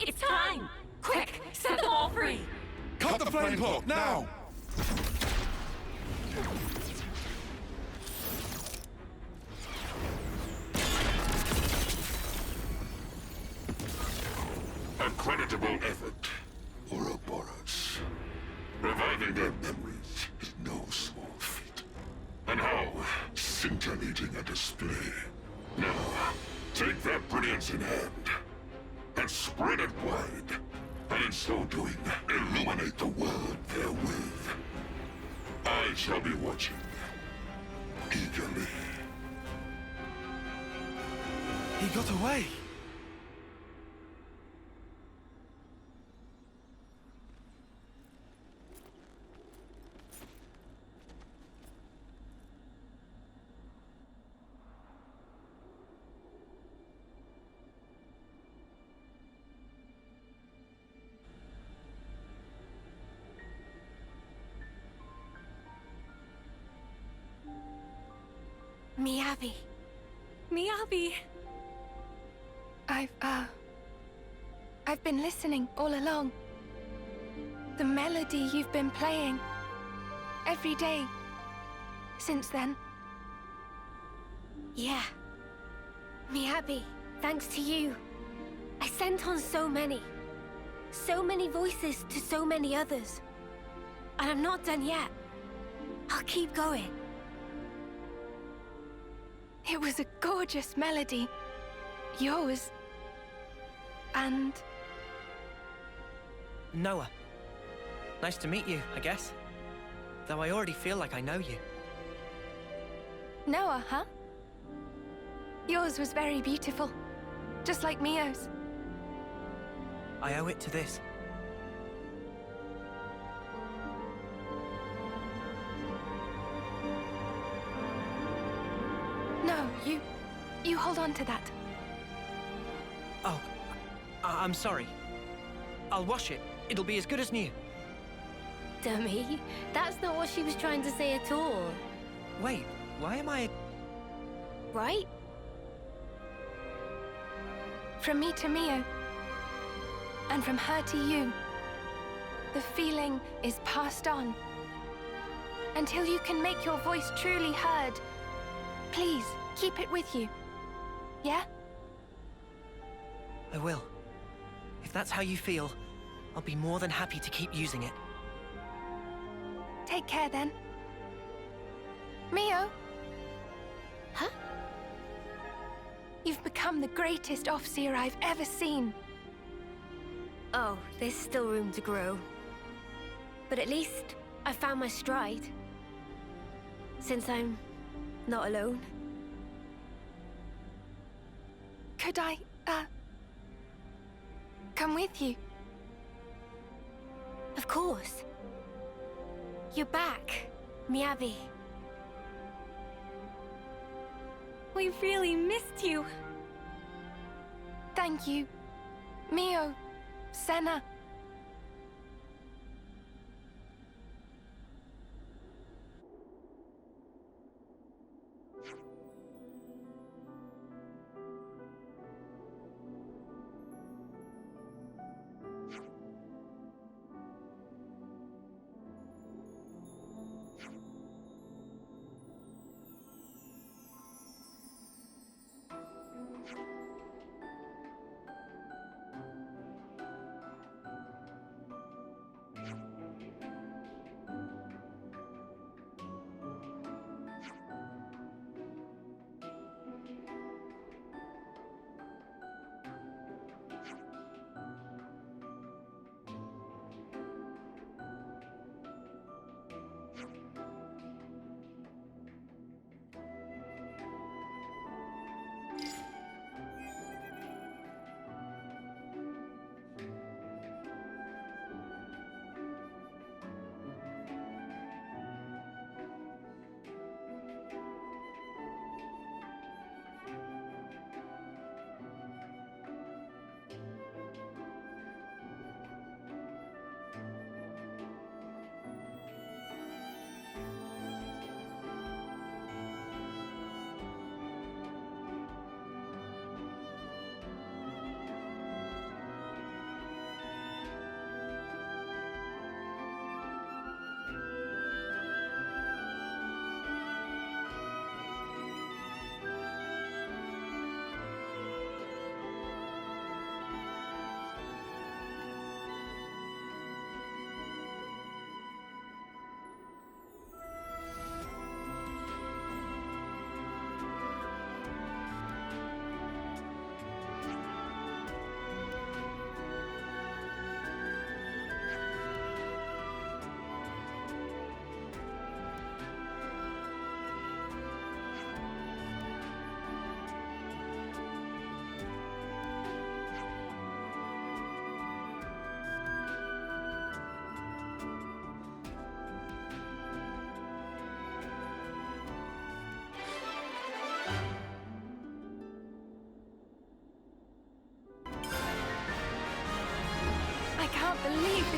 It's time! Quick, set them all free! Cut the flame block, now! A creditable effort, Ouroboros. Reviving their memories is no small feat. And how scintillating a display. Now, take that brilliance in hand, and spread it wide, and in so doing, illuminate the world therewith. I shall be watching, eagerly. He got away! Miyabi. Miyabi! I've been listening all along. The melody you've been playing every day since then. Yeah. Miyabi, thanks to you, I sent on so many voices to so many others. And I'm not done yet. I'll keep going. It was a gorgeous melody. Yours. And... Noah. Nice to meet you, I guess. Though I already feel like I know you. Noah, huh? Yours was very beautiful. Just like Mio's. I owe it to this. No, you hold on to that. Oh, I'm sorry. I'll wash it. It'll be as good as new. Dummy, that's not what she was trying to say at all. Wait, why am I... Right? From me to Mio. And from her to you. The feeling is passed on. Until you can make your voice truly heard. Please, keep it with you. Yeah? I will. If that's how you feel, I'll be more than happy to keep using it. Take care then. Mio? Huh? You've become the greatest Offseer I've ever seen. Oh, there's still room to grow. But at least I found my stride. Since I'm not alone. Could I, come with you? Of course. You're back, Miyabi. We really missed you. Thank you, Mio, Sena.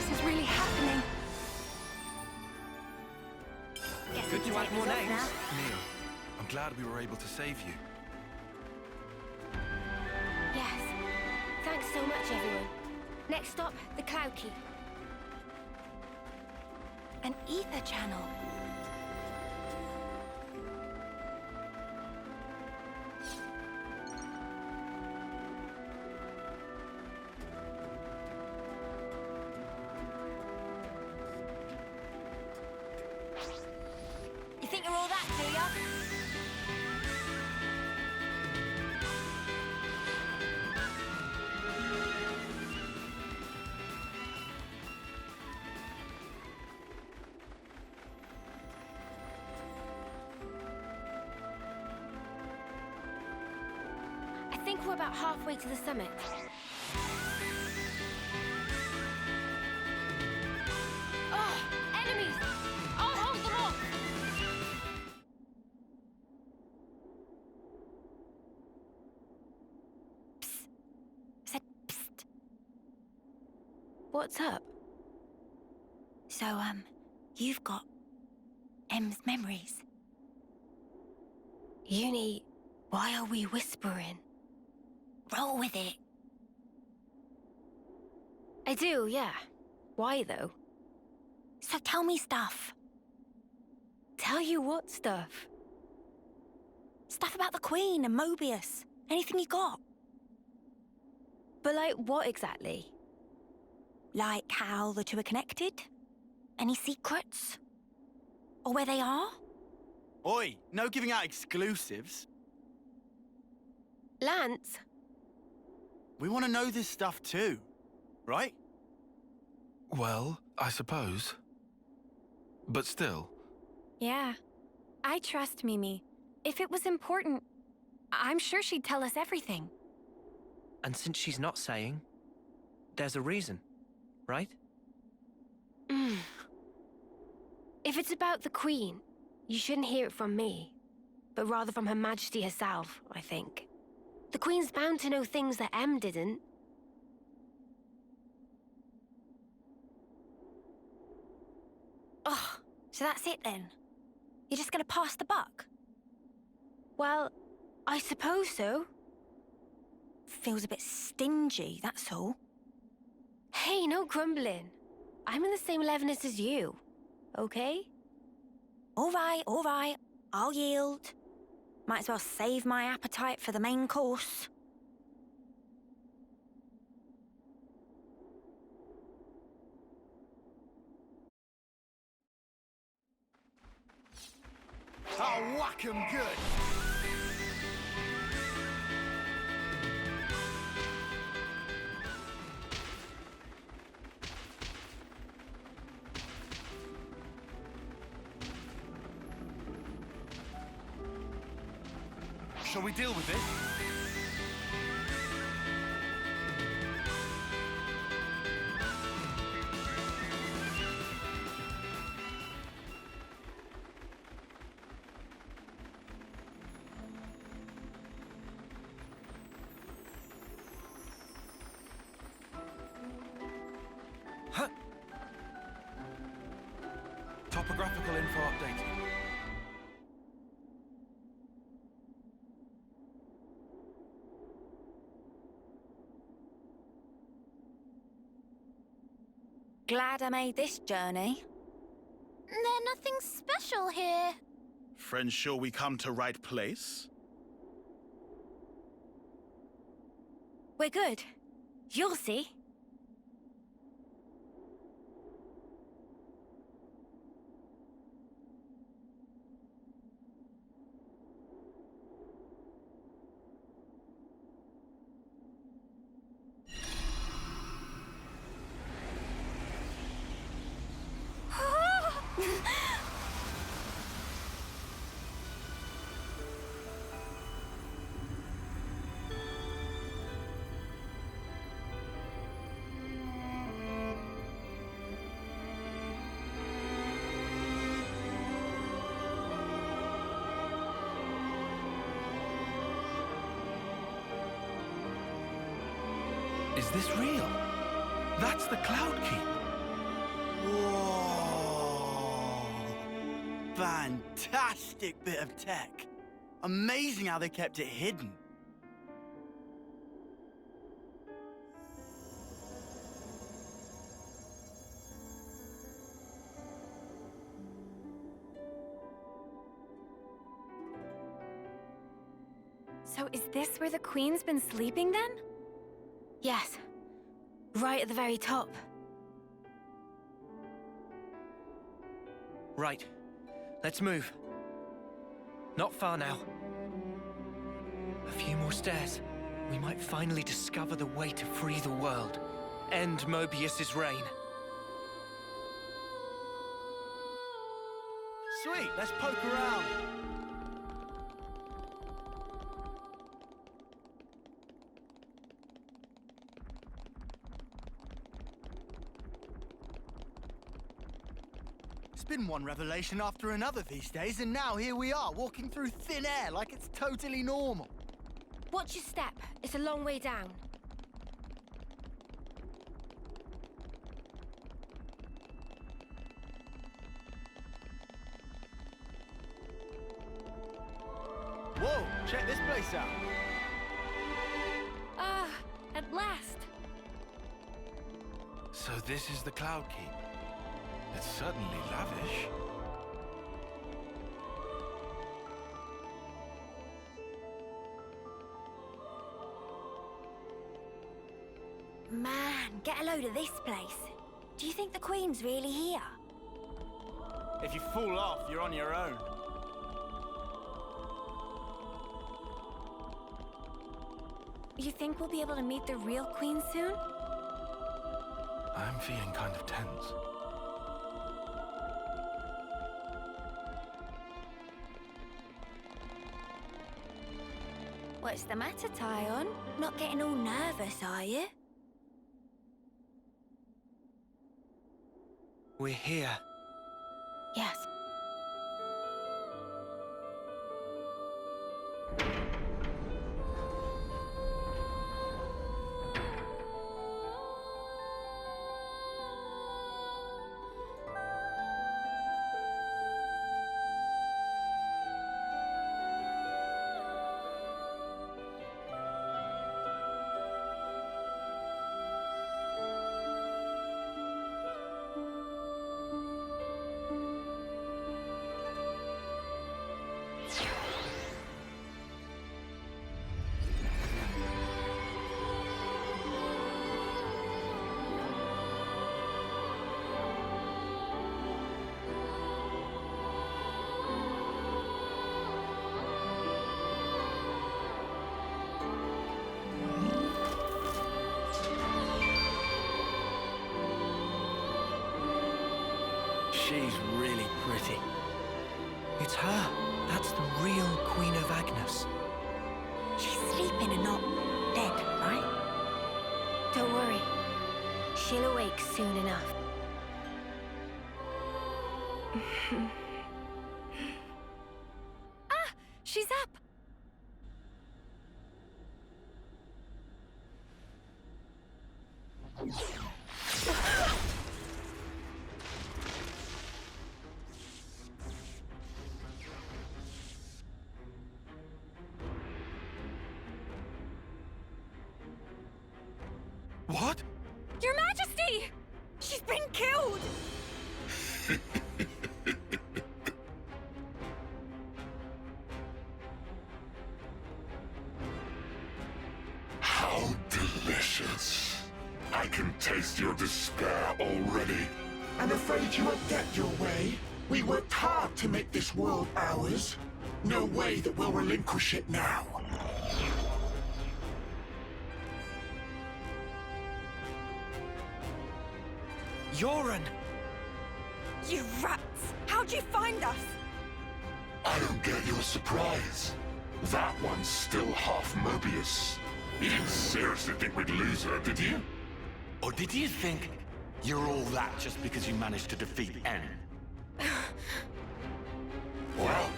this is really happening. Good to add more names. Neil, I'm glad we were able to save you. Yes. Thanks so much, everyone. Next stop, the Cloud Keep. An ether channel. You think you're all that, do ya? I think we're about halfway to the summit. Oh, enemies! I'll hold them off! Said psst. What's up? So, you've got M's memories. Eunie, why are we whispering? Roll with it. I do, yeah. Why, though? So tell me stuff. Tell you what stuff? Stuff about the Queen and Moebius. Anything you got. But like what exactly? Like how the two are connected? Any secrets? Or where they are? Oi, no giving out exclusives. Lance? We want to know this stuff too, right? Well, I suppose. But still. Yeah. I trust Mimi. If it was important, I'm sure she'd tell us everything. And since she's not saying, there's a reason, right? If it's about the Queen, you shouldn't hear it from me, but rather from Her Majesty herself, I think. The Queen's bound to know things that M didn't. Oh, so that's it then? You're just gonna pass the buck? Well, I suppose so. Feels a bit stingy, that's all. Hey, no grumbling. I'm in the same levelness as you, okay? All right. I'll yield. Might as well save my appetite for the main course. I'll whack 'em good. Shall we deal with this? Topographical info updated. Glad I made this journey. There's nothing special here. Friends sure we come to right place? We're good. You'll see. Is this real? That's the Cloud Keep. Whoa! Fantastic bit of tech. Amazing how they kept it hidden. So is this where the Queen's been sleeping then? Yes. Right at the very top. Right. Let's move. Not far now. A few more stairs. We might finally discover the way to free the world. End Moebius's reign. Sweet, let's poke around. It's been one revelation after another these days, and now here we are, walking through thin air like it's totally normal. Watch your step. It's a long way down. Whoa, check this place out. Ah, at last. So this is the Cloud Keep. It's certainly lavish. Man, get a load of this place. Do you think the Queen's really here? If you fall off, you're on your own. You think we'll be able to meet the real Queen soon? I'm feeling kind of tense. What's the matter, Taion? Not getting all nervous, are you? We're here. Yes. She's really pretty. It's her. That's the real Queen of Agnus. She's sleeping and not dead, right? Don't worry. She'll awake soon enough. Ah! She's up! What? Your Majesty! She's been killed! How delicious. I can taste your despair already. I'm afraid you won't get your way. We worked hard to make this world ours. No way that we'll relinquish it now. Yoren! You rats! How'd you find us? I don't get your surprise. That one's still half Moebius. You didn't seriously think we'd lose her, did you? Or did you think you're all that just because you managed to defeat N? Well,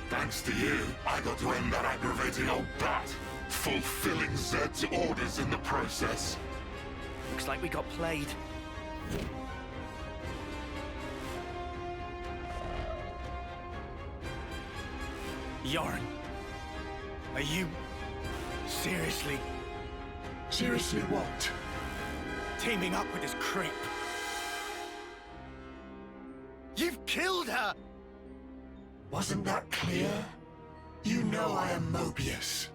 thanks to you, I got to end that aggravating old bat, fulfilling Zed's orders in the process. Looks like we got played. Yoren, are you seriously Seriously what? teaming up with this creep? You've killed her! Wasn't that clear? You know I am Moebius.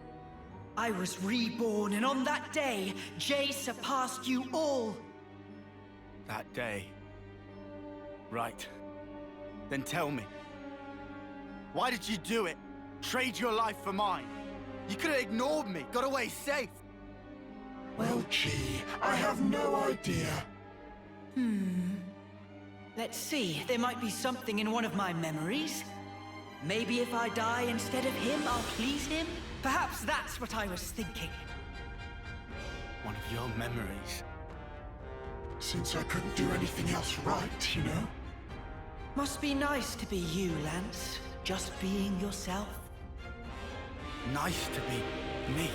I was reborn, and on that day, Jay surpassed you all. That day. Right. Then tell me. Why did you do it? Trade your life for mine? You could have ignored me, got away safe. Well, gee, I have no idea. Let's see, there might be something in one of my memories. Maybe if I die instead of him, I'll please him? Perhaps that's what I was thinking. One of your memories. Since I couldn't do anything else right, you know? Must be nice to be you, Lance. Just being yourself. Nice to be me.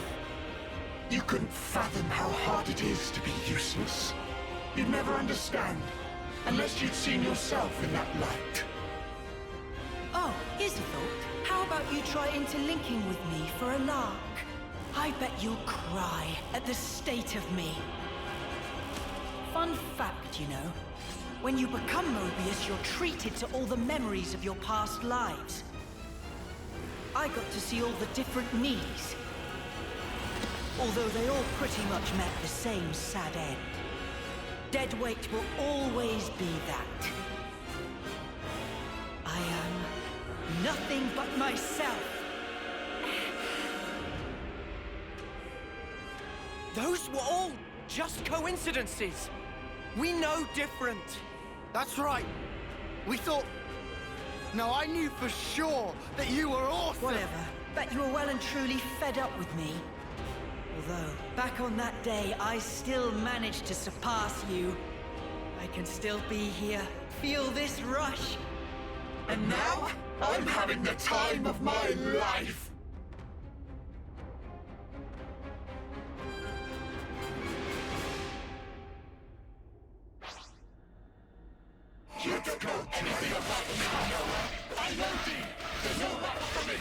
You couldn't fathom how hard it is to be useless. You'd never understand, unless you'd seen yourself in that light. Oh, here's a thought. How about you try interlinking with me for a lark? I bet you'll cry at the state of me. Fun fact, you know. When you become Moebius, you're treated to all the memories of your past lives. I got to see all the different me's. Although they all pretty much met the same sad end. Deadweight will always be that. I am nothing but myself. Those were all just coincidences. We know different. That's right. We thought... No, I knew for sure that you were awesome. Whatever. Bet you were well and truly fed up with me. Although, back on that day, I still managed to surpass you. I can still be here, feel this rush. And now, I'm having the time of my life! Let's go! Anything about me, Noah? I know thee! There's no left for me!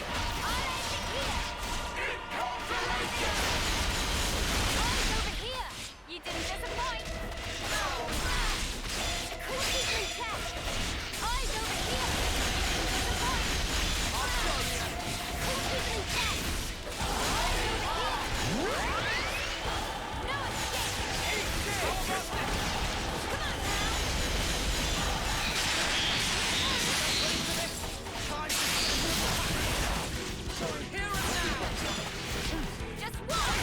You didn't disappoint! Cool secret test! Eyes over here! Disappoint! I'll show you! Cool secret test! Eyes over here! No escape! Come on now! Sorry. Here and now! Just one!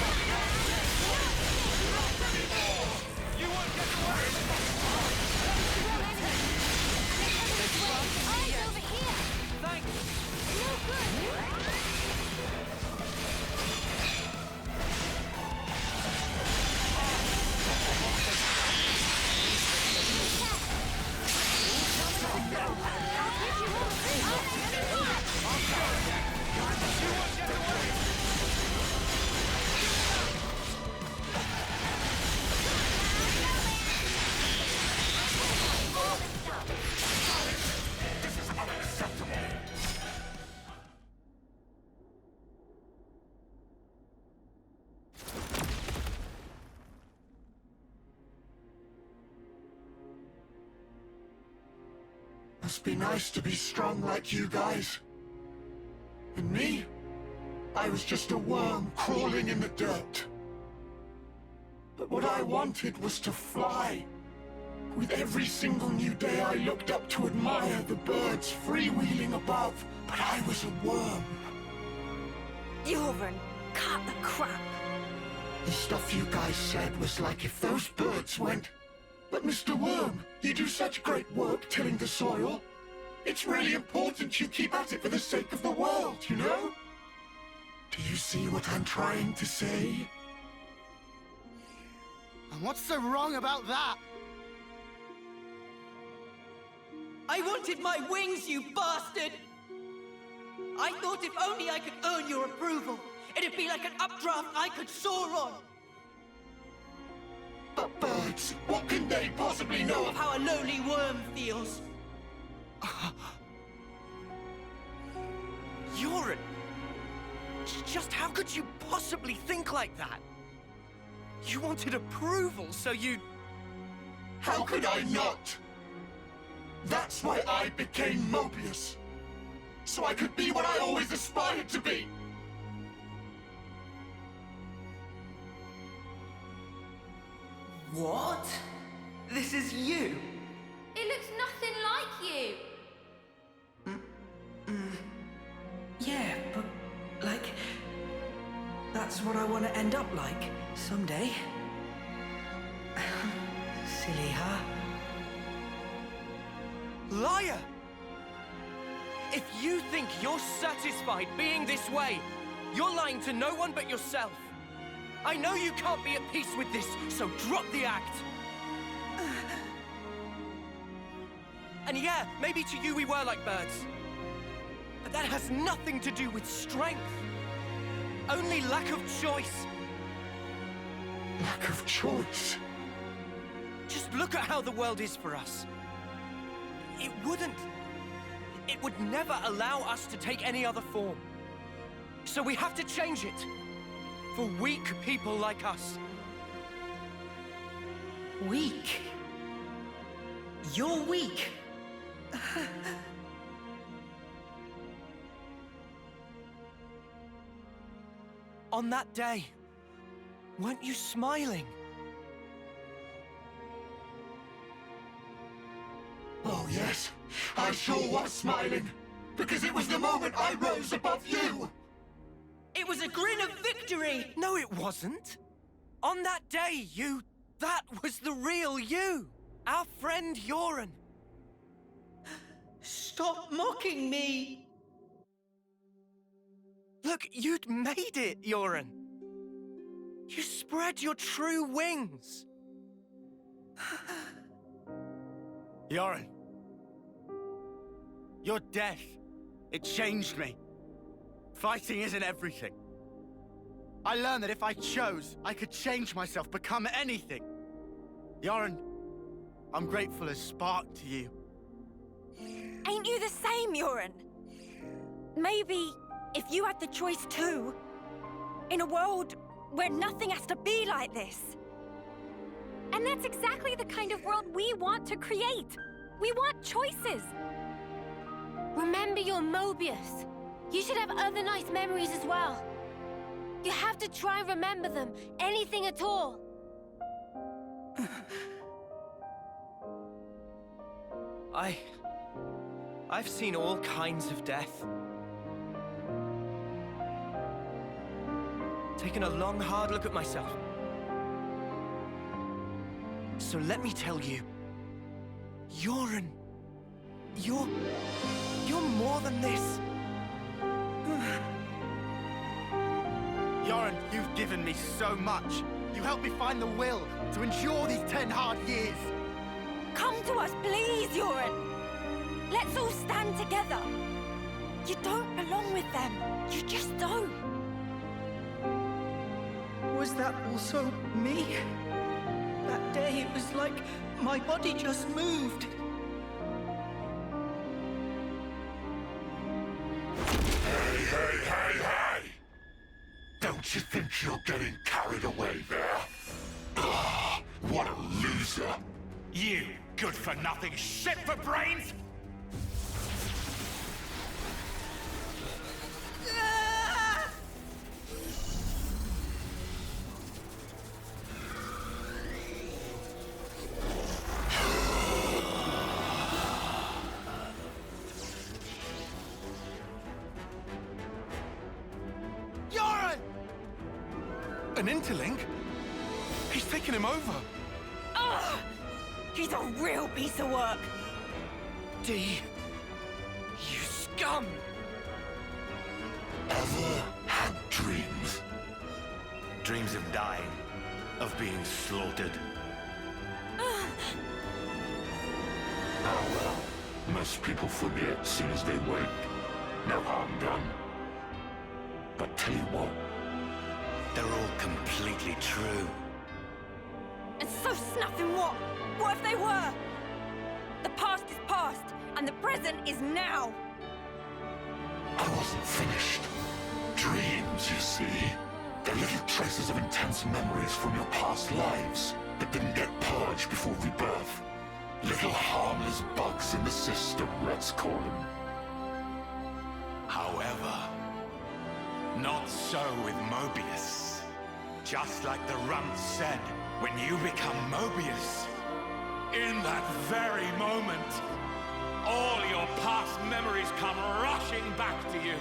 You won't get away! Eyes over here! Thanks. No good! Must be nice to be strong like you guys. And me? I was just a worm crawling in the dirt. But what I wanted was to fly. With every single new day I looked up to admire the birds freewheeling above, but I was a worm. Euron, cut the crap. The stuff you guys said was like if those birds went... But Mr. Worm, you do such great work tilling the soil. It's really important you keep at it for the sake of the world, you know? Do you see what I'm trying to say? And what's so wrong about that? I wanted my wings, you bastard! I thought if only I could earn your approval, it'd be like an updraft I could soar on. But birds, what can they possibly know Of how a lowly worm feels. Euron, Just how could you possibly think like that? You wanted approval, so you... How could I not? That's why I became Moebius. So I could be what I always aspired to be. What? This is you? It looks nothing like you. Yeah, but, like... That's what I want to end up like, someday. Silly, huh? Liar! If you think you're satisfied being this way, you're lying to no one but yourself. I know you can't be at peace with this, so drop the act. And yeah, maybe to you we were like birds. But that has nothing to do with strength. Only lack of choice. Lack of choice? Just look at how the world is for us. It would never allow us to take any other form. So we have to change it. For weak people like us. Weak? You're weak? On that day, weren't you smiling? Oh yes, I sure was smiling. Because it was the moment I rose above you. It was a grin of victory! No, it wasn't. On that day, that was the real you. Our friend Yoren. Stop mocking me! Look, you'd made it, Yoren. You spread your true wings. Yoren. Your death, it changed me. Fighting isn't everything. I learned that if I chose, I could change myself, become anything. Yoren, I'm grateful as Spark to you. Ain't you the same, Yoren? Maybe if you had the choice too, in a world where nothing has to be like this. And that's exactly the kind of world we want to create. We want choices. Remember your Moebius. You should have other nice memories as well. You have to try and remember them, anything at all. I've seen all kinds of death. Taken a long, hard look at myself. So let me tell you, Yoren, you're more than this. Yoren, you've given me so much. You helped me find the will to endure these 10 hard years. Come to us, please, Yoren. Let's all stand together. You don't belong with them. You just don't. Was that also me? That day it was like my body just moved. Hey! Don't you think you're getting carried away there? Ugh, what a loser. You good-for-nothing shit for brains! An interlink? He's taken him over. Ugh! He's a real piece of work. D, you scum! Ever had dreams? Dreams of dying, of being slaughtered. Oh well, most people forget as soon as they wake. No harm done. But tell you what, they're all completely true. And so snuffing what? What if they were? The past is past, and the present is now. I wasn't finished. Dreams, you see. They're little traces of intense memories from your past lives that didn't get purged before rebirth. Little harmless bugs in the system, let's call them. However, not so with Moebius. Just like the runt said, when you become Moebius, in that very moment, all your past memories come rushing back to you.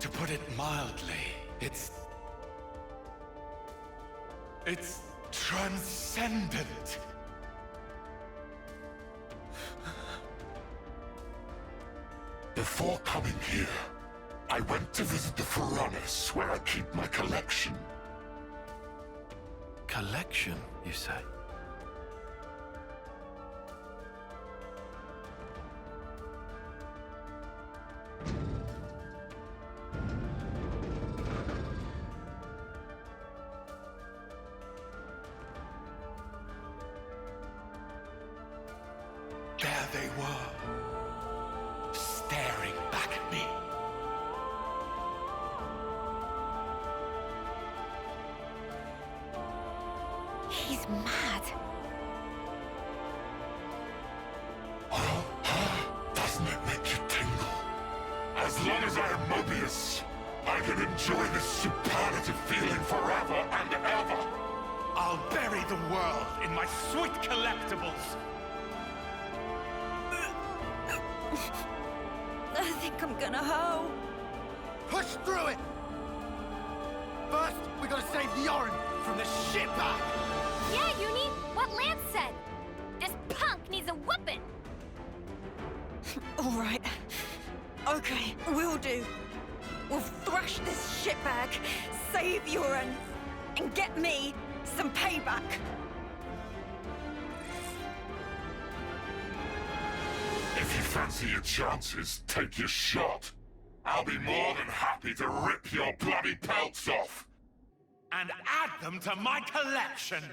To put it mildly, it's transcendent. Before coming here, I went to visit the Furnace where I keep my collection. Collection, you say? There they were, staring back at me. He's mad. Doesn't it make you tingle? As long as I am Moebius, I can enjoy this superlative feeling forever and ever. I'll bury the world in my sweet collectibles. I think I'm gonna hoe. Push through it! First, we gotta save the Orin from the shitbag! Yeah, Eunie, what Lanz said. This punk needs a whooping. All right. Okay, we'll do. We'll thrash this shitbag, save Euron, and get me some payback. If you fancy your chances, take your shot. I'll be more than happy to rip your bloody pelts off. And add them to my collection.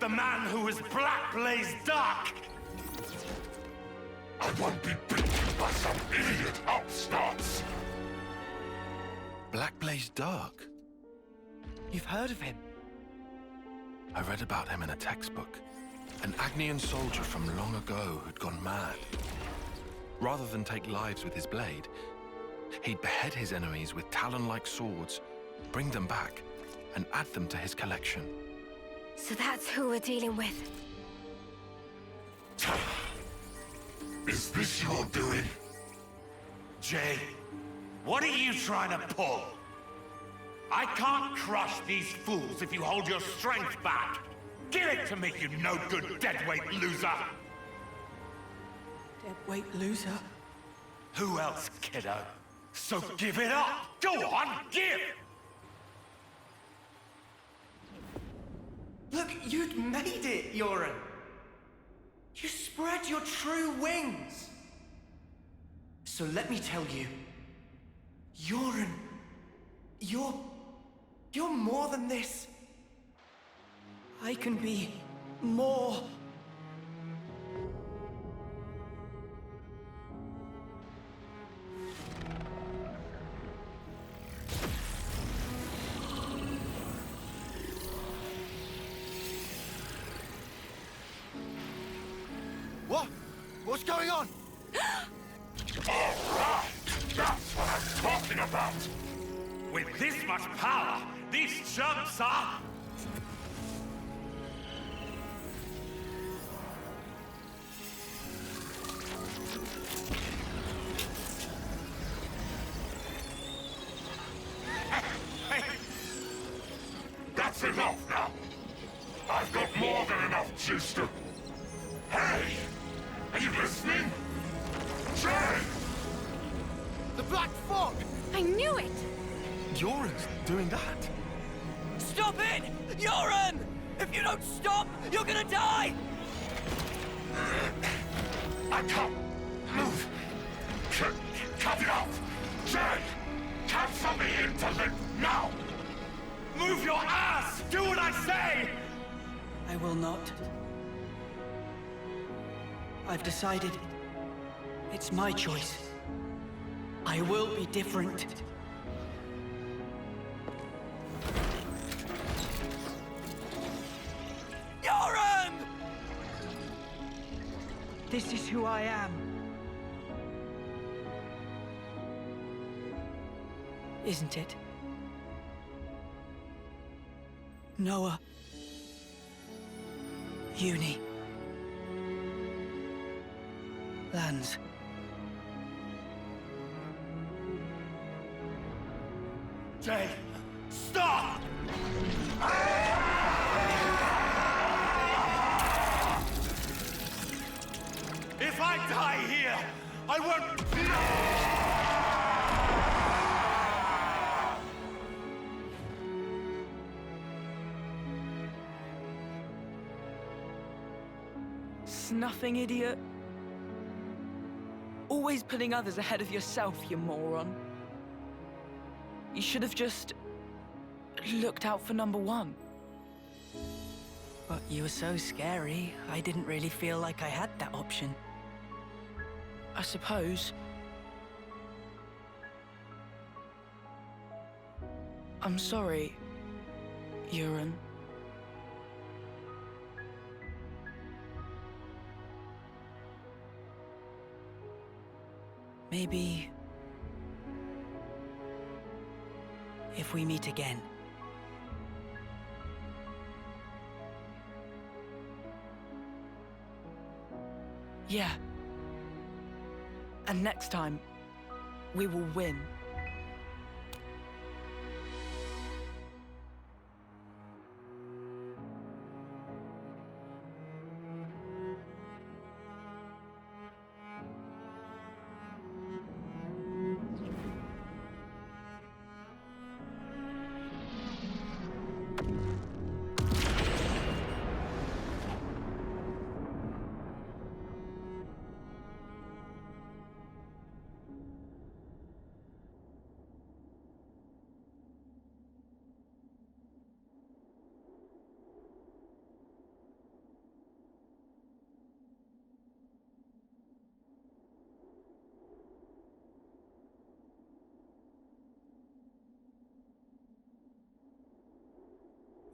the man who is Black Blaze Dark! I won't be beaten by some idiot upstarts! Black Blaze Dark? You've heard of him? I read about him in a textbook. An Agnian soldier from long ago who'd gone mad. Rather than take lives with his blade, he'd behead his enemies with talon-like swords, bring them back, and add them to his collection. So that's who we're dealing with. Is this your doing? Jay, what are you trying to pull? I can't crush these fools if you hold your strength back. Give it to me, you no-good deadweight loser! Deadweight loser? Who else, kiddo? So give it up! Go on, give! Look, you'd made it, Euron! You spread your true wings! So let me tell you, Euron, you're more than this. I can be more. What? What's going on? Alright! That's what I'm talking about! With this much power, these chumps are... That's enough now! I've got more than enough juice to... Hey! Are you listening? Jay! The Black Fog! I knew it! Euron's doing that? Stop it! Euron! If you don't stop, you're gonna die! I can't move! Cut it off! Jay! Cancel me into limp now! Move your ass! Do what I say! I will not. I've decided. It's my choice. I will be different. Euron! This is who I am. Isn't it? Noah. Eunie. Lanz. Jay, stop! If I die here, I won't... Snuffing idiot. Always putting others ahead of yourself, you moron. You should have just looked out for number one. But you were so scary, I didn't really feel like I had that option. I suppose. I'm sorry, Euron. Maybe... if we meet again. Yeah. And next time, we will win.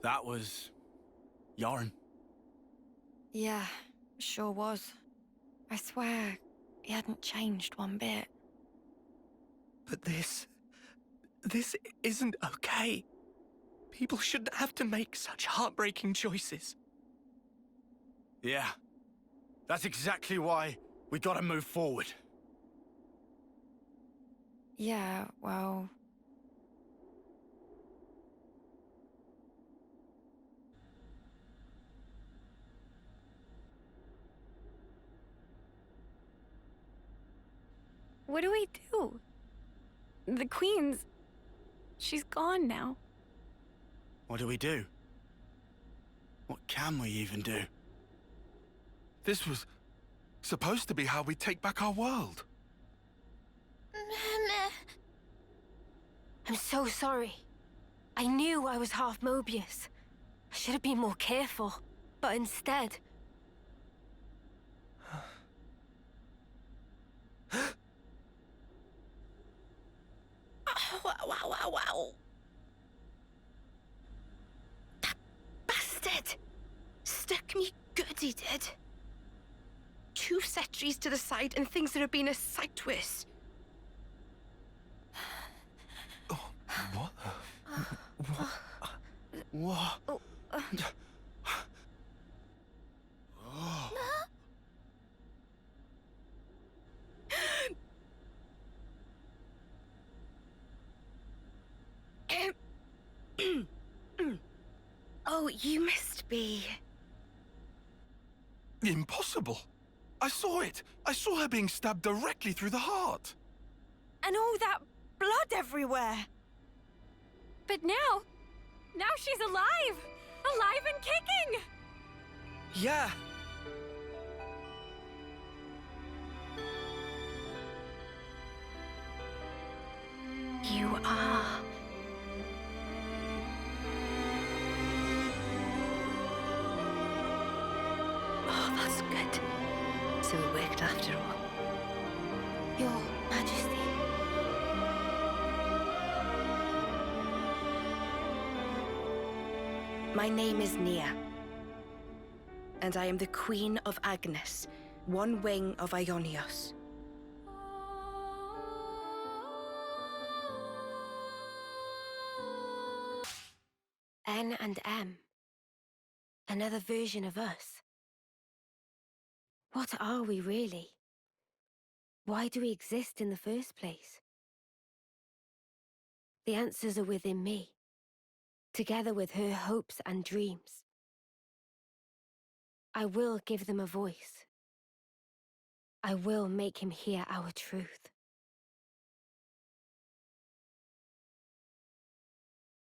That was... Yarn. Yeah, sure was. I swear, he hadn't changed one bit. But this isn't okay. People shouldn't have to make such heartbreaking choices. Yeah. That's exactly why we gotta move forward. Yeah, well... What do we do? The Queen's... she's gone now. What do we do? What can we even do? This was supposed to be how we take back our world. I'm so sorry. I knew I was half Moebius. I should have been more careful, but instead... Wow. That bastard! Stuck me good, he did. 2 sentries to the side and things that have been a sight worse. What? What? Oh, you must be... Impossible. I saw it. I saw her being stabbed directly through the heart. And all that blood everywhere. But now she's alive! Alive and kicking! Yeah. You are... Oh, that's good. So it worked after all. Your Majesty. My name is Nia. And I am the Queen of Agnus, one wing of Aionios. N and M. Another version of us. What are we really? Why do we exist in the first place? The answers are within me, together with her hopes and dreams. I will give them a voice. I will make him hear our truth.